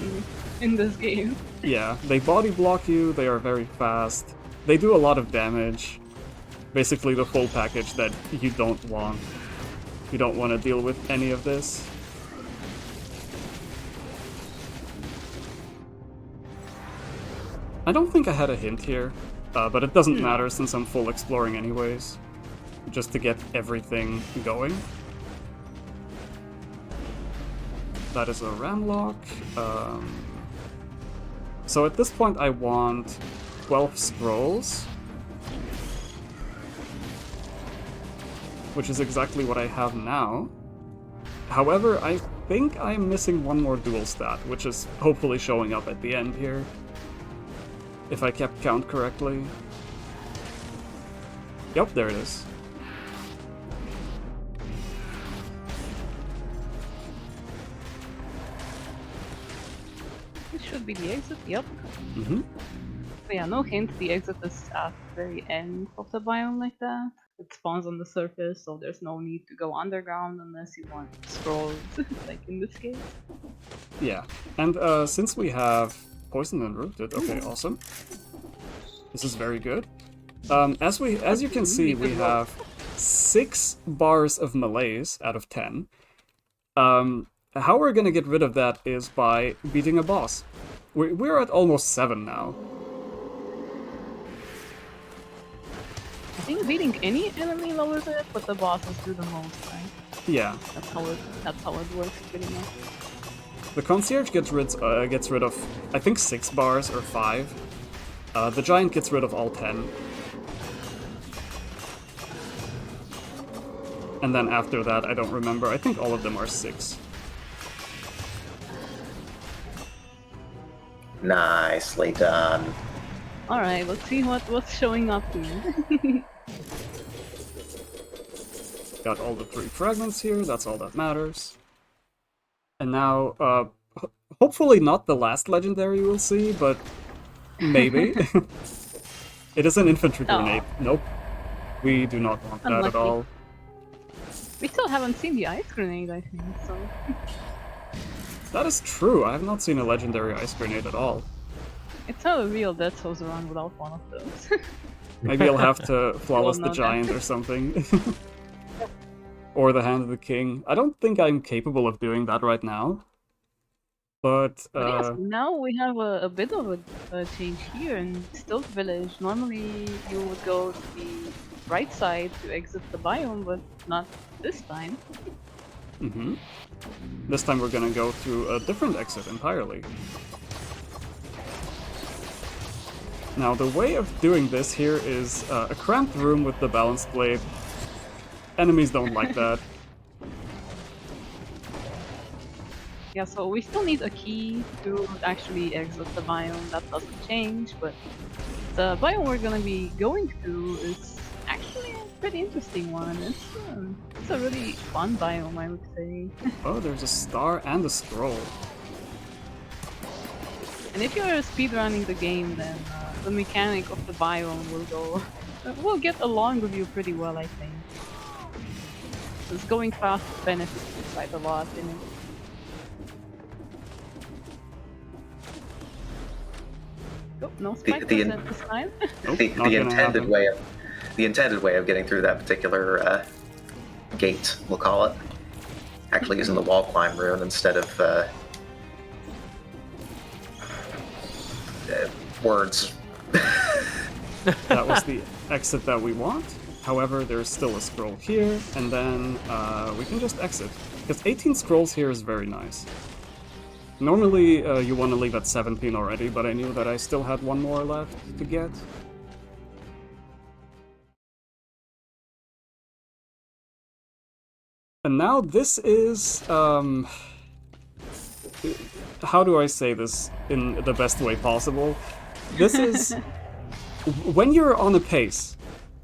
in this game. Yeah, they body block you, they are very fast. They do a lot of damage. Basically the full package that you don't want. You don't want to deal with any of this. I don't think I had a hint here, but it doesn't matter since I'm full exploring anyways. Just to get everything going. That is a ramlock. So at this point I want 12 scrolls. Which is exactly what I have now. However, I think I'm missing one more dual stat, which is hopefully showing up at the end here. If I kept count correctly. Yep, there it is. This should be the exit, yep. Mm-hmm. But yeah, no hint, the exit is at the very end of the biome like that. It spawns on the surface, so there's no need to go underground unless you want scrolls, like in this case. Yeah, and since we have poisoned and rooted, okay, awesome. This is very good. As you can see, we have 6 bars of melees out of 10. How we're gonna get rid of that is by beating a boss. We're at almost 7 now. I think beating any enemy lowers it, but the bosses do the most, right? Yeah. That's how it works pretty much. The concierge gets rid of, I think, 6 bars or 5. The giant gets rid of all 10. And then after that, I don't remember. I think all of them are 6. Nicely done. Alright, let's see what's showing up here. Got all the 3 fragments here, that's all that matters. And now, hopefully not the last legendary we'll see, but maybe. It is an infantry grenade. Nope. We do not want that at all. We still haven't seen the ice grenade, I think, so... That is true, I have not seen a legendary ice grenade at all. It's not a real Dead Souls run without one of those. Maybe I'll have to flawless the know that. giant or something. Or the Hand of the King. I don't think I'm capable of doing that right now. But But yes, now we have a bit of a change here in Stilt Village. Normally you would go to the right side to exit the biome, but not this time. this time we're gonna go through a different exit entirely. Now, the way of doing this here is a cramped room with the balance blade. Enemies don't like that. Yeah, so we still need a key to actually exit the biome. That doesn't change, but the biome we're gonna be going to is actually a pretty interesting one. It's a really fun biome, I would say. Oh, there's a star and a scroll. And if you're speedrunning the game, then the mechanic of the biome will get along with you pretty well, I think. Because going fast benefits you quite a lot in it. Oh, no spike percent this time. Nope, The, not the gonna intended happen. way of getting through that particular gate, we'll call it, actually using the wall climb rune instead of words. That was the exit that we want. However, there's still a scroll here, and then we can just exit. Because 18 scrolls here is very nice. Normally, you want to leave at 17 already, but I knew that I still had one more left to get. And now this is, how do I say this in the best way possible? This is, when you're on a pace,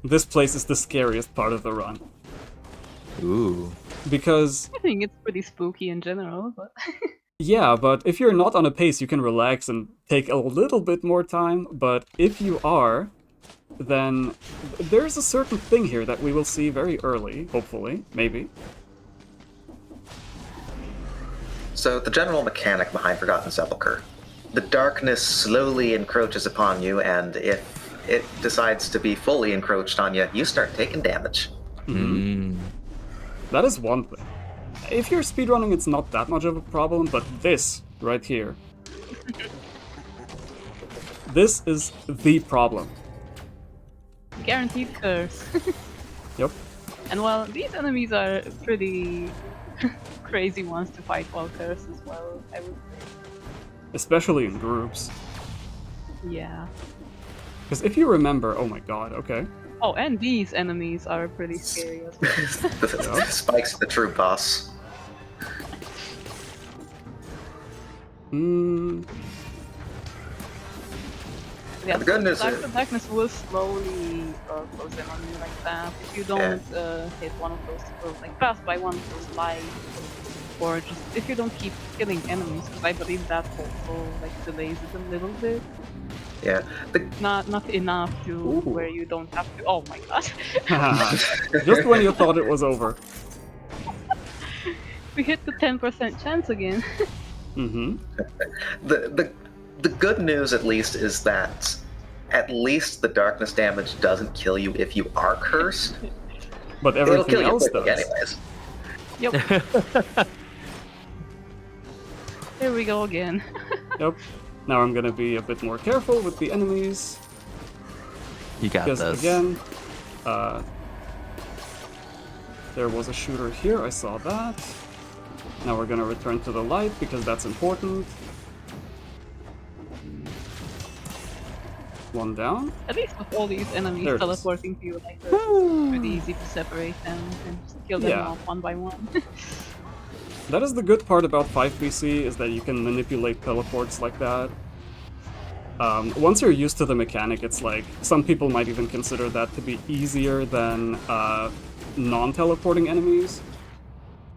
this place is the scariest part of the run. Ooh. Because, I think it's pretty spooky in general, but yeah, but if you're not on a pace, you can relax and take a little bit more time, but if you are, then there's a certain thing here that we will see very early, hopefully, maybe. So the general mechanic behind Forgotten Sepulchre. The darkness slowly encroaches upon you, and if it decides to be fully encroached on you, you start taking damage. That is one thing. If you're speedrunning, it's not that much of a problem, but this right here. This is the problem. guaranteed curse. Yep. And well, these enemies are pretty crazy ones to fight while cursed as well, I would say. Especially in groups. Yeah. Because if you remember, oh my god, okay. Oh, and these enemies are pretty scary as well. The Spike's the true boss. Yeah, The good news the darkness will slowly close in on you like that. If you don't hit one of those, like pass by one of those lights, or just if you don't keep killing enemies, because I believe that also like delays it a little bit. Yeah. Not enough to where you don't have to. Oh my god! Just when you thought it was over. We hit the 10% chance again. The good news, at least, is that at least the darkness damage doesn't kill you if you are cursed. But It'll everything kill you else quickly does. anyways. Yep. Here we go again. Yep. Now I'm gonna be a bit more careful with the enemies. You got Because this. again, there was a shooter here, I saw that. Now we're gonna return to the light because that's important. One down. At least with all these enemies There it is. teleporting to you like this, it's pretty easy to separate them and just kill them Yeah. off one by one. That is the good part about 5BC, is that you can manipulate teleports like that. Once you're used to the mechanic, it's like, some people might even consider that to be easier than non-teleporting enemies.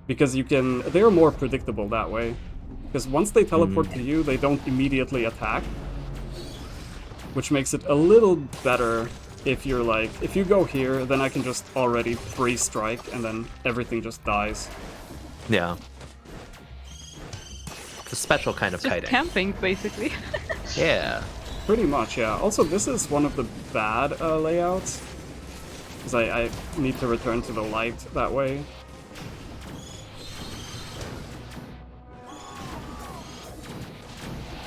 Because they're more predictable that way. Because once they teleport to you, they don't immediately attack. Which makes it a little better if you're like, if you go here, then I can just already pre-strike and then everything just dies. Yeah. It's a special kind of Just kiting. camping, basically. Yeah. Pretty much, yeah. Also, this is one of the bad layouts. Because I need to return to the light that way.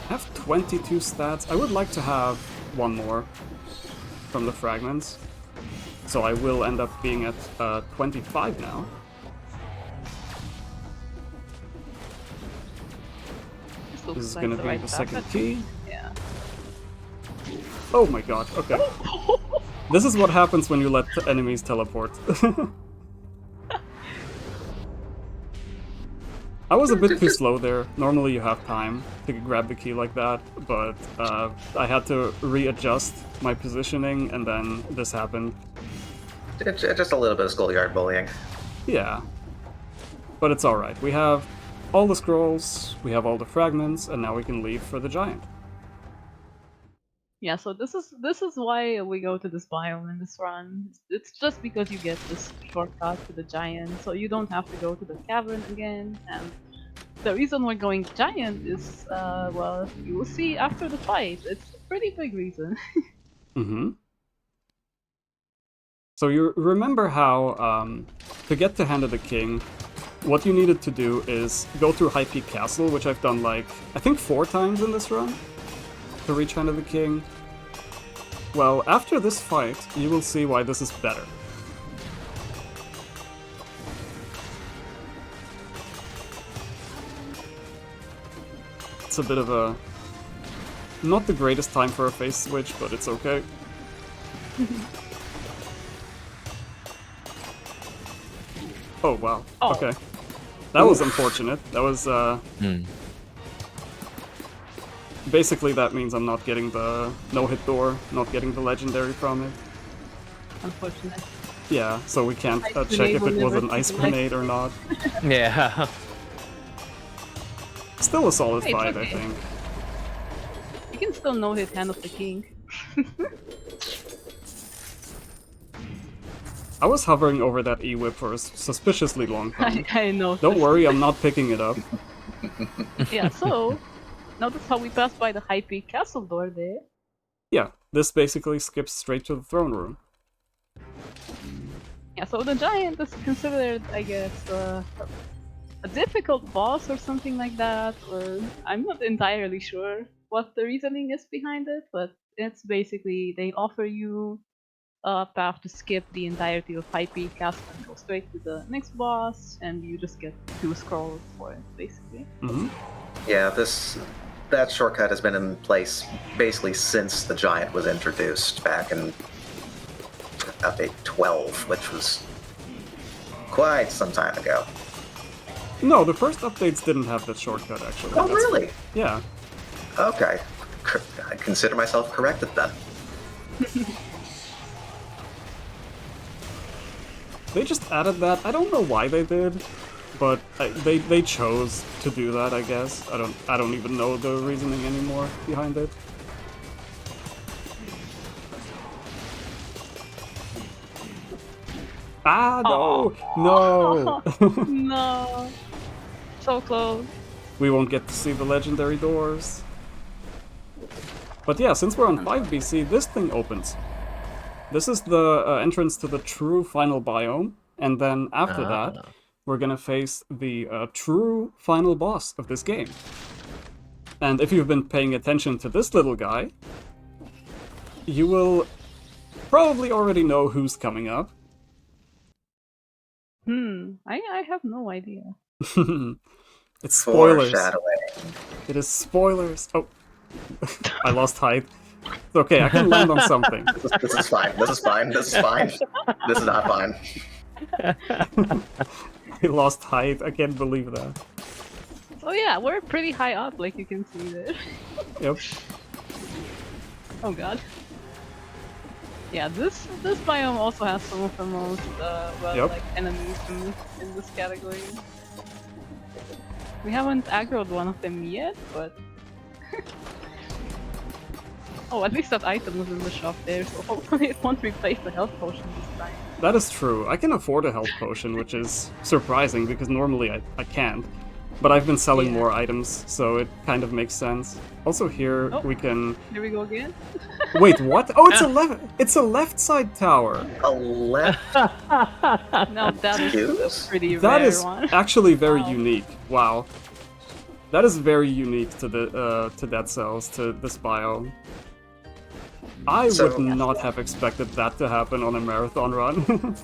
I have 22 stats. I would like to have one more from the fragments. So I will end up being at 25 now. This is gonna be the second key. Yeah. Oh my god, okay. This is what happens when you let enemies teleport. I was a bit too slow there. Normally you have time to grab the key like that, but I had to readjust my positioning and then this happened. It's just a little bit of schoolyard bullying. Yeah. But it's alright. We have all the scrolls, we have all the fragments, and now we can leave for the giant. Yeah, so this is why we go to this biome in this run. It's just because you get this shortcut to the giant, so you don't have to go to the cavern again. And the reason we're going giant is, well, you will see after the fight. It's a pretty big reason. Mm-hmm. So you remember how, to get to Hand of the King, what you needed to do is go through High Peak Castle, which I've done like, I think 4 times in this run, to reach Hand of the King. Well, after this fight, you will see why this is better. It's a bit of a... not the greatest time for a face switch, but it's okay. Oh, wow. Oh. Okay. That was unfortunate. That was, basically, that means I'm not getting the no-hit door, not getting the legendary from it. Unfortunate. Yeah, so we can't Ice check grenade if will it was never an ice see grenade or not. Yeah. Still a solid Hey, it's fight, I okay. think. You can still no hit Hand of the King. I was hovering over that E-whip for a suspiciously long time. I know. Don't worry, I'm not picking it up. Yeah, so notice how we passed by the High Peak Castle door there. Yeah, this basically skips straight to the throne room. Yeah, so the giant is considered, I guess, a difficult boss or something like that, or I'm not entirely sure what the reasoning is behind it, but it's basically they offer you a path to skip the entirety of High Peak Castle and go straight to the next boss, and you just get 2 scrolls for it, basically. Mm-hmm. Yeah, that shortcut has been in place basically since the giant was introduced back in update 12, which was quite some time ago. No, the first updates didn't have that shortcut, actually. Oh, really? Yeah. Okay. I consider myself corrected then. They just added that. I don't know why they did, but they chose to do that, I guess. I don't even know the reasoning anymore behind it. Ah, no! No! No! So close. We won't get to see the legendary doors. But yeah, since we're on 5 BC, this thing opens. This is the entrance to the true final biome, and then after that, we're gonna face the true final boss of this game. And if you've been paying attention to this little guy, you will probably already know who's coming up. I have no idea. It's spoilers. Foreshadowing. It is spoilers. Oh, I lost height. It's okay, I can land on something. This is fine. This is fine. This is fine. This is not fine. I lost height. I can't believe that. So yeah, we're pretty high up, like you can see there. Yep. Oh god. Yeah, this biome also has some of the most Yep. like enemies in this category. We haven't aggroed one of them yet, but oh, at least that item was in the shop there, so hopefully it won't replace the health potion this time. That is true. I can afford a health potion, which is surprising because normally I can't. But I've been selling more items, so it kind of makes sense. Also here we can... Here we go again. Wait, what? Oh, it's a left side tower. A left. Now that is a pretty That rare is one. actually very unique. Wow. That is very unique to the to Dead Cells, to this biome. I So- would not have expected that to happen on a marathon run.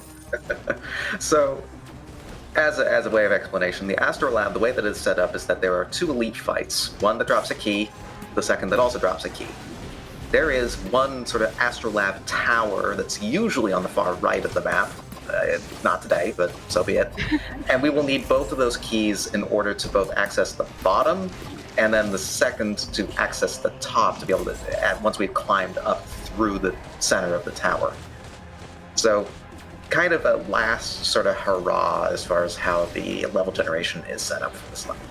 So, as a way of explanation, the Astrolab, the way that it's set up is that there are two elite fights. One that drops a key, the second that also drops a key. There is one sort of Astrolab tower that's usually on the far right of the map. Not today, but so be it. And we will need both of those keys in order to both access the bottom and then the second to access the top to be able to, once we've climbed up through the center of the tower. So, kind of a last sort of hurrah as far as how the level generation is set up for this level.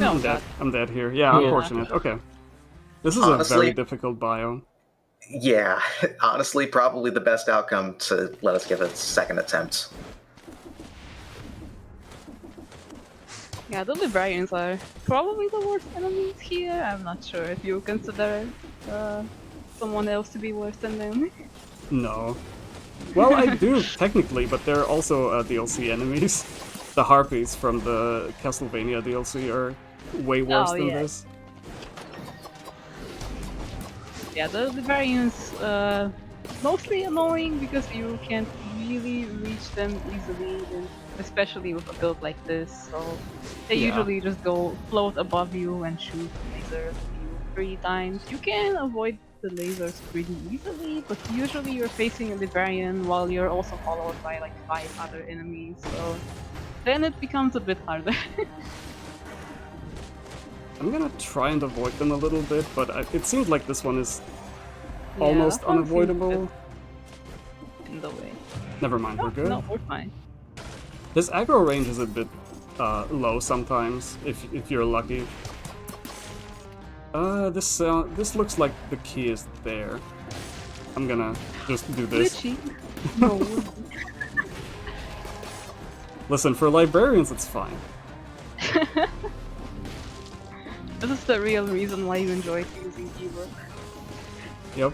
I'm dead. I'm dead here. Yeah, unfortunate. Okay. This is a Honestly- very difficult biome. Yeah, honestly, probably the best outcome to let us give it a second attempt. Yeah, the librarians are probably the worst enemies here. I'm not sure if you consider someone else to be worse than them. No. Well, I do, technically, but they're also DLC enemies. The Harpies from the Castlevania DLC are way worse than yeah. this. Yeah, the librarians mostly annoying because you can't really reach them easily, and especially with a build like this. So they Yeah. usually just go float above you and shoot lasers at you 3 times. You can avoid the lasers pretty easily, but usually you're facing a librarian while you're also followed by like 5 other enemies. So then it becomes a bit harder. I'm gonna try and avoid them a little bit, but it seems like this one is Yeah, almost that one seems a unavoidable. bit in the way. Never mind, we're good. No, we're fine. This aggro range is a bit low sometimes, if you're lucky. This looks like the key is there. I'm gonna just do this. Glitchy. No. Listen, for librarians, it's fine. This is the real reason why you enjoy using Evo. Yep.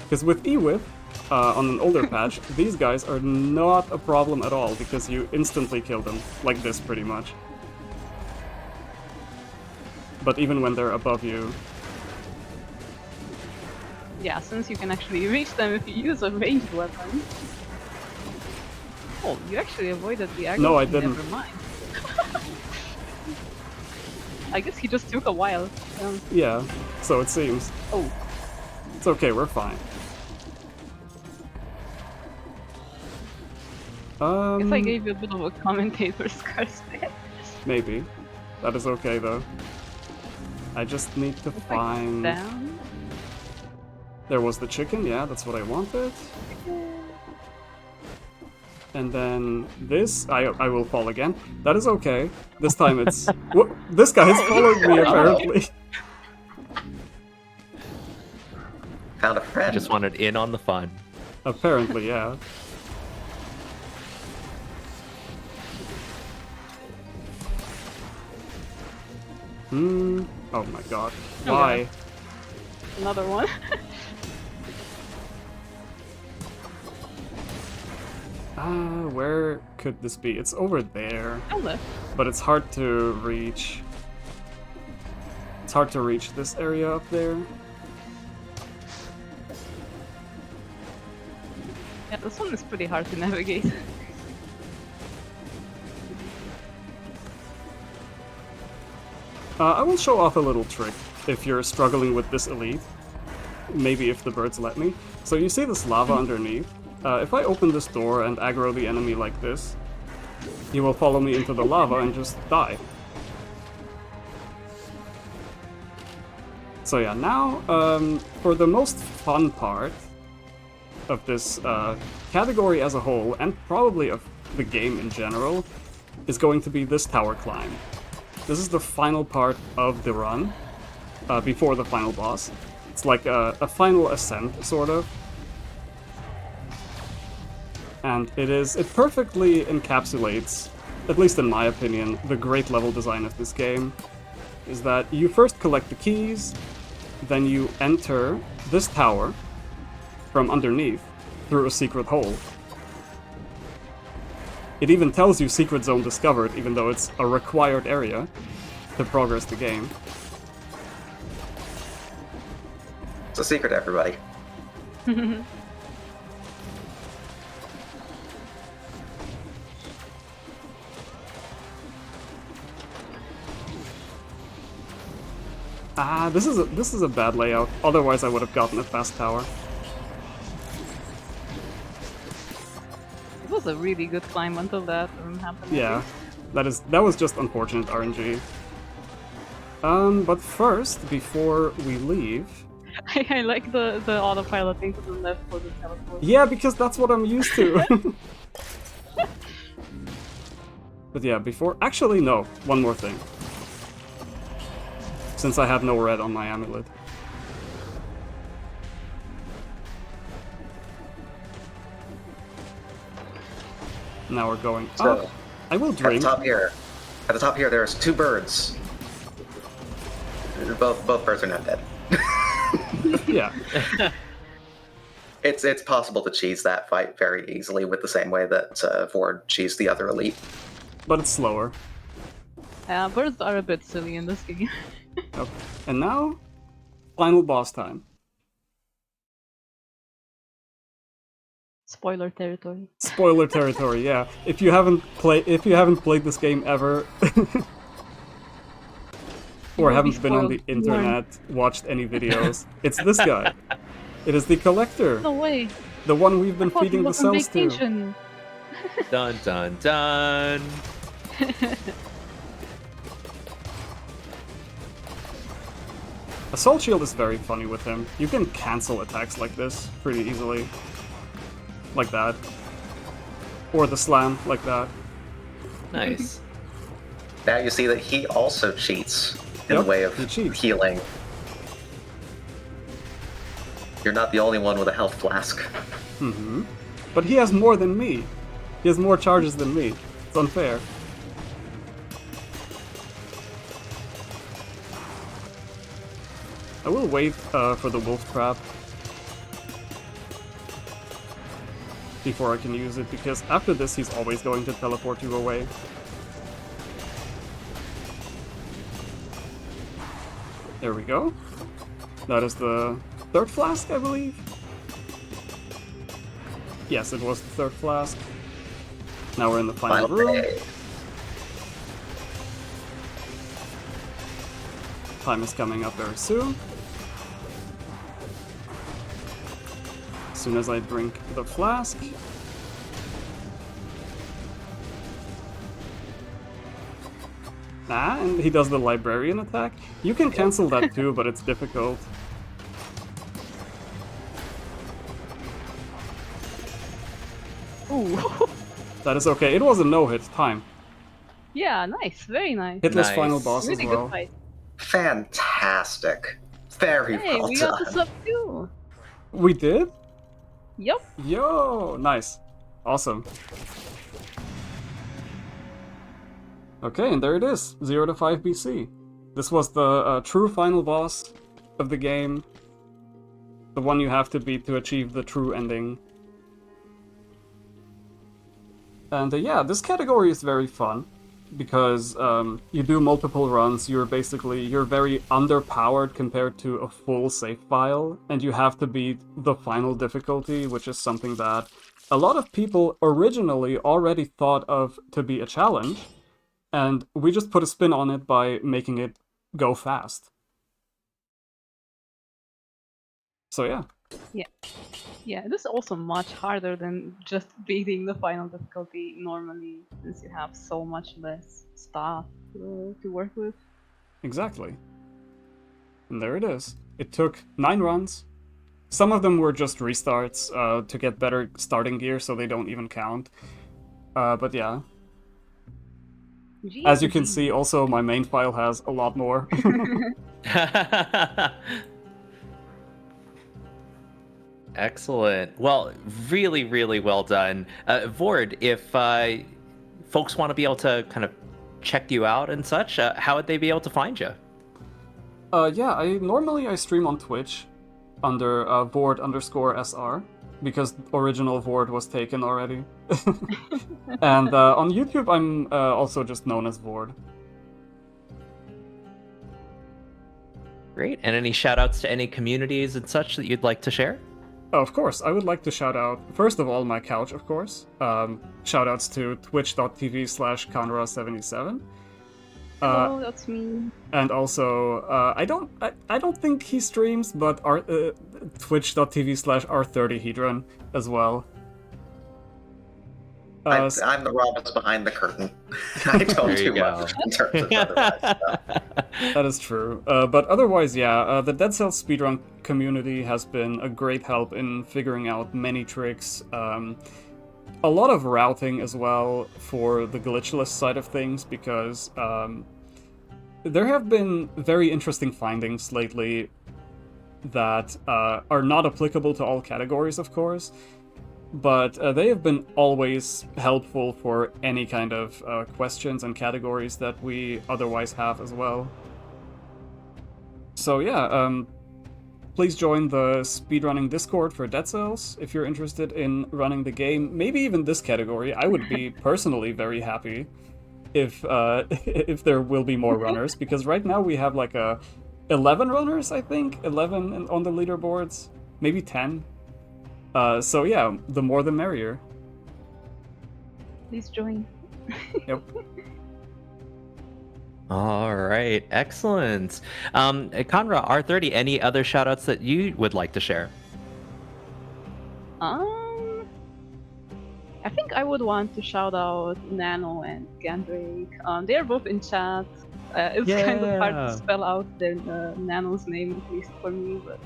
Because with E-Whip, on an older patch, these guys are not a problem at all, because you instantly kill them, like this pretty much. But even when they're above you... Yeah, since you can actually reach them if you use a ranged weapon. Oh, you actually avoided the aggro. No, I didn't. Never mind. I guess he just took a while. Yeah, so it seems. Oh, It's okay, we're fine. I guess I gave you a bit of a commentator's curse there. Maybe. That is okay, though. I just need to If I find... down. There was the chicken, yeah, that's what I wanted. And then this, I will fall again. That is okay. This time it's... What? This guy has followed me, apparently. Found a friend. Just wanted in on the fun. Apparently, yeah. Oh my god. Oh, Why? God. Another one. Where could this be? It's over there, Oh, left. but it's hard to reach. It's hard to reach this area up there. Yeah, this one is pretty hard to navigate. I will show off a little trick if you're struggling with this elite. Maybe if the birds let me. So you see this lava underneath? If I open this door and aggro the enemy like this, he will follow me into the lava and just die. So yeah, now for the most fun part of this category as a whole, and probably of the game in general, is going to be this tower climb. This is the final part of the run, before the final boss. It's like a final ascent, sort of. And it perfectly encapsulates, at least in my opinion, the great level design of this game. Is that you first collect the keys, then you enter this tower from underneath through a secret hole. It even tells you secret zone discovered, even though it's a required area to progress the game. It's a secret, everybody. Ah, this is a bad layout. Otherwise, I would have gotten a fast tower. It was a really good climb until that happened. Yeah, that was just unfortunate RNG. But first, before we leave... I like the autopiloting to the left for the teleport. Yeah, because that's what I'm used to. But yeah, before... Actually, no. One more thing. Since I have no red on my amulet. Now we're going So, up. I will At drink. the top here, there's 2 birds. Both birds are not dead. Yeah. It's possible to cheese that fight very easily with the same way that Vord cheesed the other elite. But it's slower. Birds are a bit silly in this game. Okay. And now, final boss time. Spoiler territory. Spoiler territory, yeah. If you haven't played this game ever, or haven't been on the internet, watched any videos, it's this guy. It is the collector. No way. The one we've been I thought he feeding the was on cells to. vacation. Dun dun dun. Assault Shield is very funny with him. You can cancel attacks like this pretty easily. Like that. Or the slam, like that. Nice. Now you see that he also cheats in Yep, the way of he cheats. healing. You're not the only one with a health flask. Mm-hmm. But he has more than me. He has more charges than me. It's unfair. I will wait for the wolf trap before I can use it, because after this he's always going to teleport you away. There we go. That is the 3rd flask, I believe? Yes, it was the 3rd flask. Now we're in the final room. day. Time is coming up very soon. As soon as I drink the flask. Ah, and he does the librarian attack. You can cancel that too, but it's difficult. Ooh. That is okay. It was a no-hit time. Yeah, nice. Very nice. Hitless Nice. final boss Really as well. good fight. Fantastic. Very Hey, well we done. got the sub too. We did? Yep. Yo, nice. Awesome. Okay, and there it is. 0 to 5 BC. This was the true final boss of the game. The one you have to beat to achieve the true ending. And yeah, this category is very fun. Because you do multiple runs, you're very underpowered compared to a full save file, and you have to beat the final difficulty, which is something that a lot of people originally already thought of to be a challenge, and we just put a spin on it by making it go fast. So yeah. Yeah, this is also much harder than just beating the final difficulty normally, since you have so much less stuff to work with. Exactly. And there it is. It took 9 runs. Some of them were just restarts to get better starting gear, so they don't even count. But yeah. As you can see, also my main file has a lot more. Excellent. Well, really, really well done. Vord, if folks want to be able to kind of check you out and such, how would they be able to find you? Yeah, I stream on Twitch under Vord_SR. because original Vord was taken already. And on YouTube, I'm also just known as Vord. Great. And any shout outs to any communities and such that you'd like to share? Oh, of course, I would like to shout out, first of all, my couch, of course. Shout outs to twitch.tv/Conra77. Hello, that's me. And also, I don't think he streams, but twitch.tv/R30hedron as well. I'm the Roberts behind the curtain. I don't There you do go. much in terms of otherwise stuff. That is true. But otherwise, yeah, the Dead Cells speedrun community has been a great help in figuring out many tricks. A lot of routing as well for the glitchless side of things, because there have been very interesting findings lately that are not applicable to all categories, of course, but they have been always helpful for any kind of questions and categories that we otherwise have as well. So yeah, please join the speedrunning Discord for Dead Cells if you're interested in running the game. Maybe even this category. I would be personally very happy if if there will be more runners, because right now we have like 11 runners, I think, 11 on the leaderboards, maybe 10. So yeah, the more the merrier. Please join. Yep. All right, excellent. Conra, R30, any other shout outs that you would like to share? I think I would want to shout out Nano and Gandrake. They are both in chat. It's kind of hard to spell out their Nano's name, at least for me, but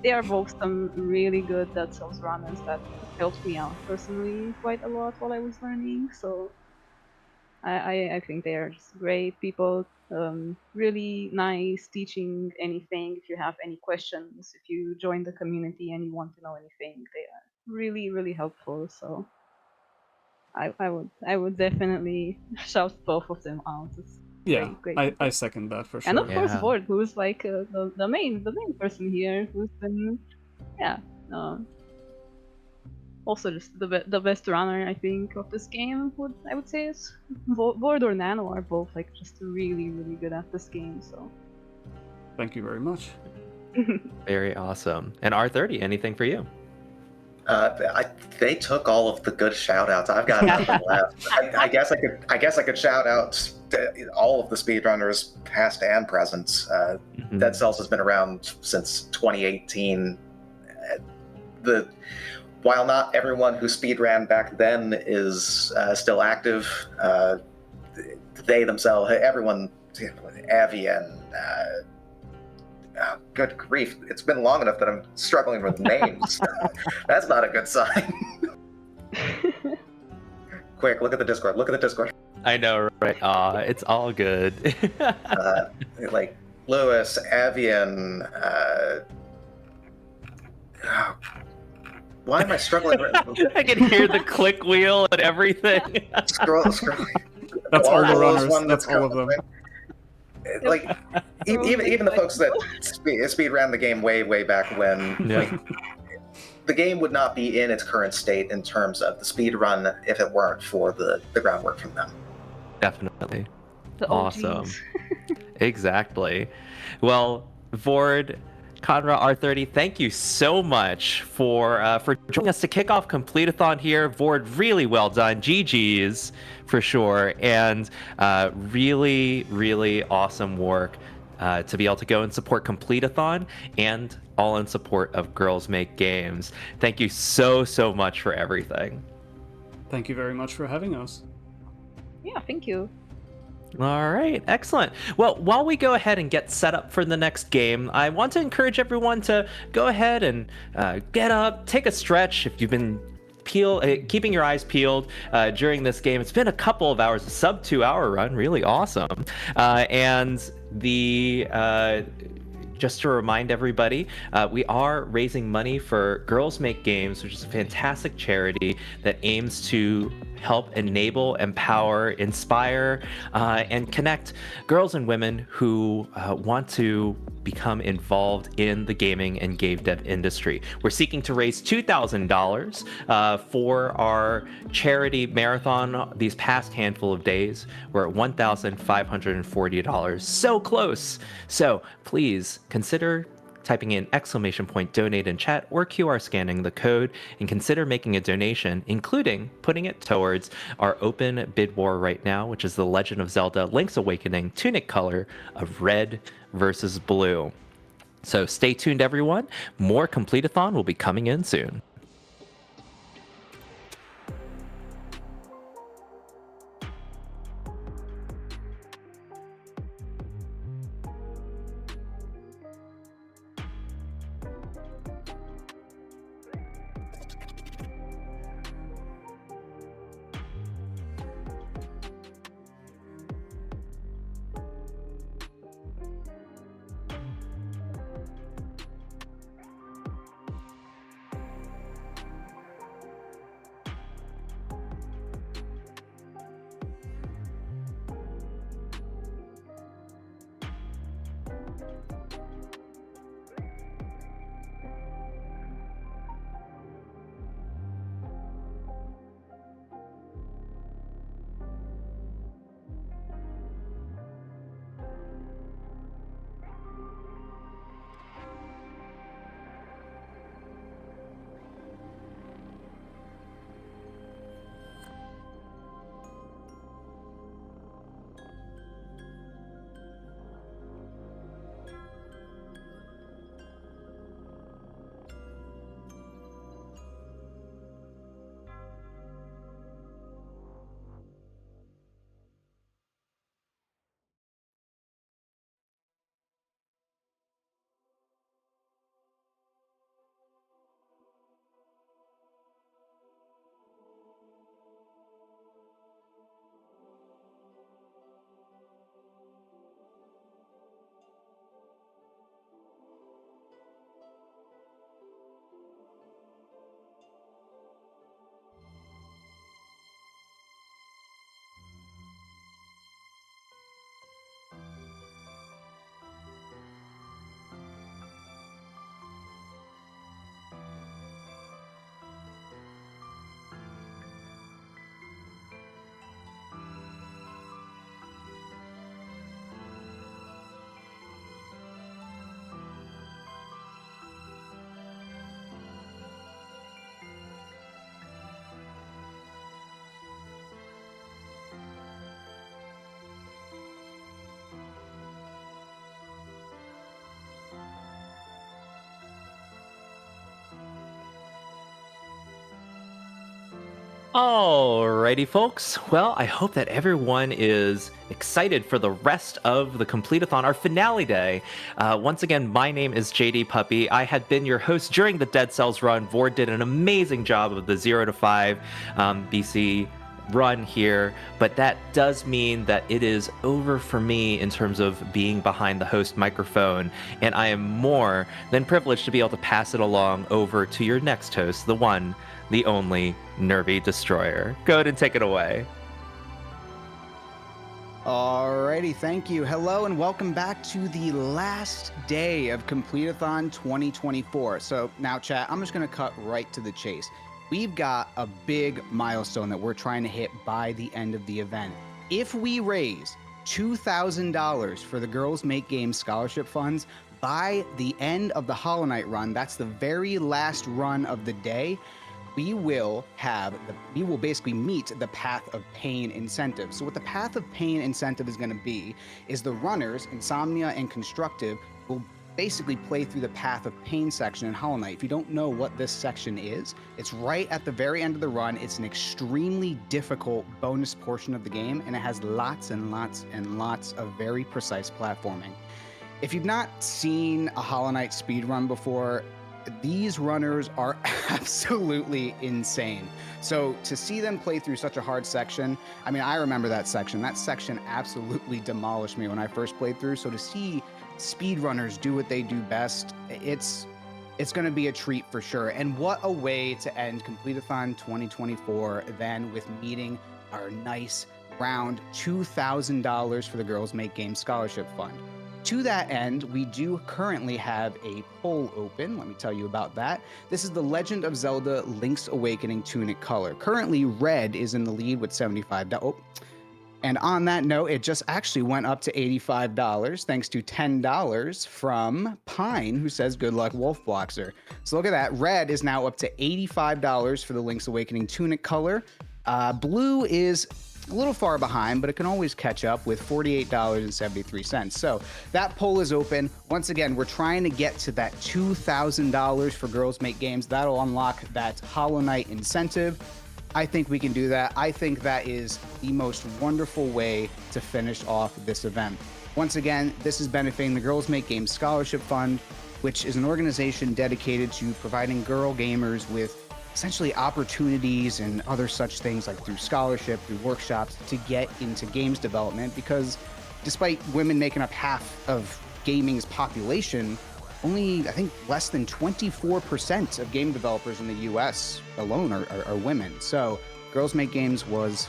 they are both some really good Dead Cells runners that helped me out personally quite a lot while I was learning. So I think they are just great people. Really nice teaching anything. If you have any questions, if you join the community and you want to know anything, they are really, really helpful. So I would definitely shout both of them out. It's Yeah, great I people. second that for sure. And of course Yeah. Vord, who's like the main person here, who's been also just the best runner, I think, of this game. I would say is Vord or Nano are both like just really, really good at this game. So Thank you very much. Very awesome. And R30, anything for you? They took all of the good shout outs. I've got nothing left. I guess I could shout out to all of the speedrunners, past and present. Mhm. Dead Cells has been around since 2018. While not everyone who speedran back then is still active, they themselves, everyone, Avian, oh, good grief, it's been long enough that I'm struggling with names. That's not a good sign. Quick, look at the Discord. Look at the Discord. I know, right? Aw, it's all good. Like Lewis, Avian. Why am I struggling? I can hear the click wheel and everything. Scroll. That's all the Marvel is runners. one That's all of them. Like even the folks that speed ran the game way back when, Yeah. like, the game would not be in its current state in terms of the speed run if it weren't for the groundwork from them. Definitely. the Awesome. OGs. Exactly. Well, Vord, Conra, R30, thank you so much for joining us to kick off Complete-a-thon here. Vord, really well done. GG's for sure. And really, really awesome work to be able to go and support Complete-a-thon and all in support of Girls Make Games. Thank you so much for everything. Thank you very much for having us. Yeah, thank you. All right, excellent. Well, while we go ahead and get set up for the next game, I want to encourage everyone to go ahead and get up, take a stretch if you've been keeping your eyes peeled during this game. It's been a couple of hours, a sub 2 hour run, really awesome. And just to remind everybody, we are raising money for Girls Make Games, which is a fantastic charity that aims to help enable, empower, inspire, and connect girls and women who want to become involved in the gaming and game dev industry. We're seeking to raise $2,000 for our charity marathon these past handful of days. We're at $1,540. So close. So please consider typing in !donate in chat or QR scanning the code, and consider making a donation, including putting it towards our open bid war right now, which is The Legend of Zelda Link's Awakening tunic color of red versus blue. So stay tuned, everyone. More Complete-a-thon will be coming in soon. Alrighty, folks. Well, I hope that everyone is excited for the rest of the Complete-a-thon, our finale day. Once again, my name is JD Puppy. I had been your host during the Dead Cells run. Vord did an amazing job of the 0 to 5 BC run here, but that does mean that it is over for me in terms of being behind the host microphone, and I am more than privileged to be able to pass it along over to your next host, the one, the only Nervy Destroyer. Go ahead and take it away. Alrighty, thank you. Hello and welcome back to the last day of Complete-a-thon 2024. So now, chat, I'm just going to cut right to the chase. We've got a big milestone that we're trying to hit by the end of the event. If we raise $2,000 for the Girls Make Games scholarship funds by the end of the Hollow Knight run, that's the very last run of the day, we will basically meet the Path of Pain incentive. So what the Path of Pain incentive is going to be is the runners, Insomnia and Constructive, will basically play through the Path of Pain section in Hollow Knight. If you don't know what this section is, it's right at the very end of the run. It's an extremely difficult bonus portion of the game, and it has lots and lots and lots of very precise platforming. If you've not seen a Hollow Knight speedrun before, these runners are absolutely insane. So to see them play through such a hard section, I mean, I remember that section. That section absolutely demolished me when I first played through. So to see speedrunners do what they do best, it's going to be a treat for sure. And what a way to end Complete-a-thon 2024 than with meeting our nice round $2,000 for the Girls Make Games Scholarship Fund. To that end, we do currently have a poll open. Let me tell you about that. This is the Legend of Zelda Link's Awakening tunic color. Currently, red is in the lead with $75. Oh. And on that note, it just actually went up to $85 thanks to $10 from Pine, who says, good luck, Wolf Bloxer. So look at that. Red is now up to $85 for the Link's Awakening tunic color. Blue is a little far behind, but it can always catch up with $48.73. So that poll is open. Once again, we're trying to get to that $2,000 for Girls Make Games. That'll unlock that Hollow Knight incentive. I think we can do that. I think that is the most wonderful way to finish off this event. Once again, this is benefiting the Girls Make Games Scholarship Fund, which is an organization dedicated to providing girl gamers with essentially opportunities and other such things, like through scholarship, through workshops, to get into games development. Because despite women making up half of gaming's population, only, I think, less than 24% of game developers in the US alone are women. So Girls Make Games was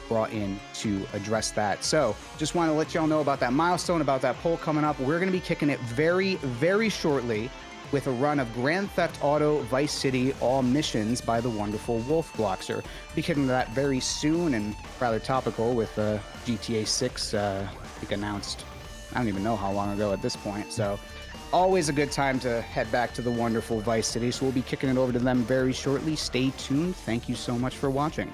brought in to address that. So just want to let y'all know about that milestone, about that poll coming up. We're going to be kicking it very, very shortly with a run of Grand Theft Auto Vice City All Missions by the wonderful Wolf Bloxer. Be getting to that very soon, and rather topical with GTA 6, I think announced, I don't even know how long ago at this point. So always a good time to head back to the wonderful Vice City. So we'll be kicking it over to them very shortly. Stay tuned. Thank you so much for watching.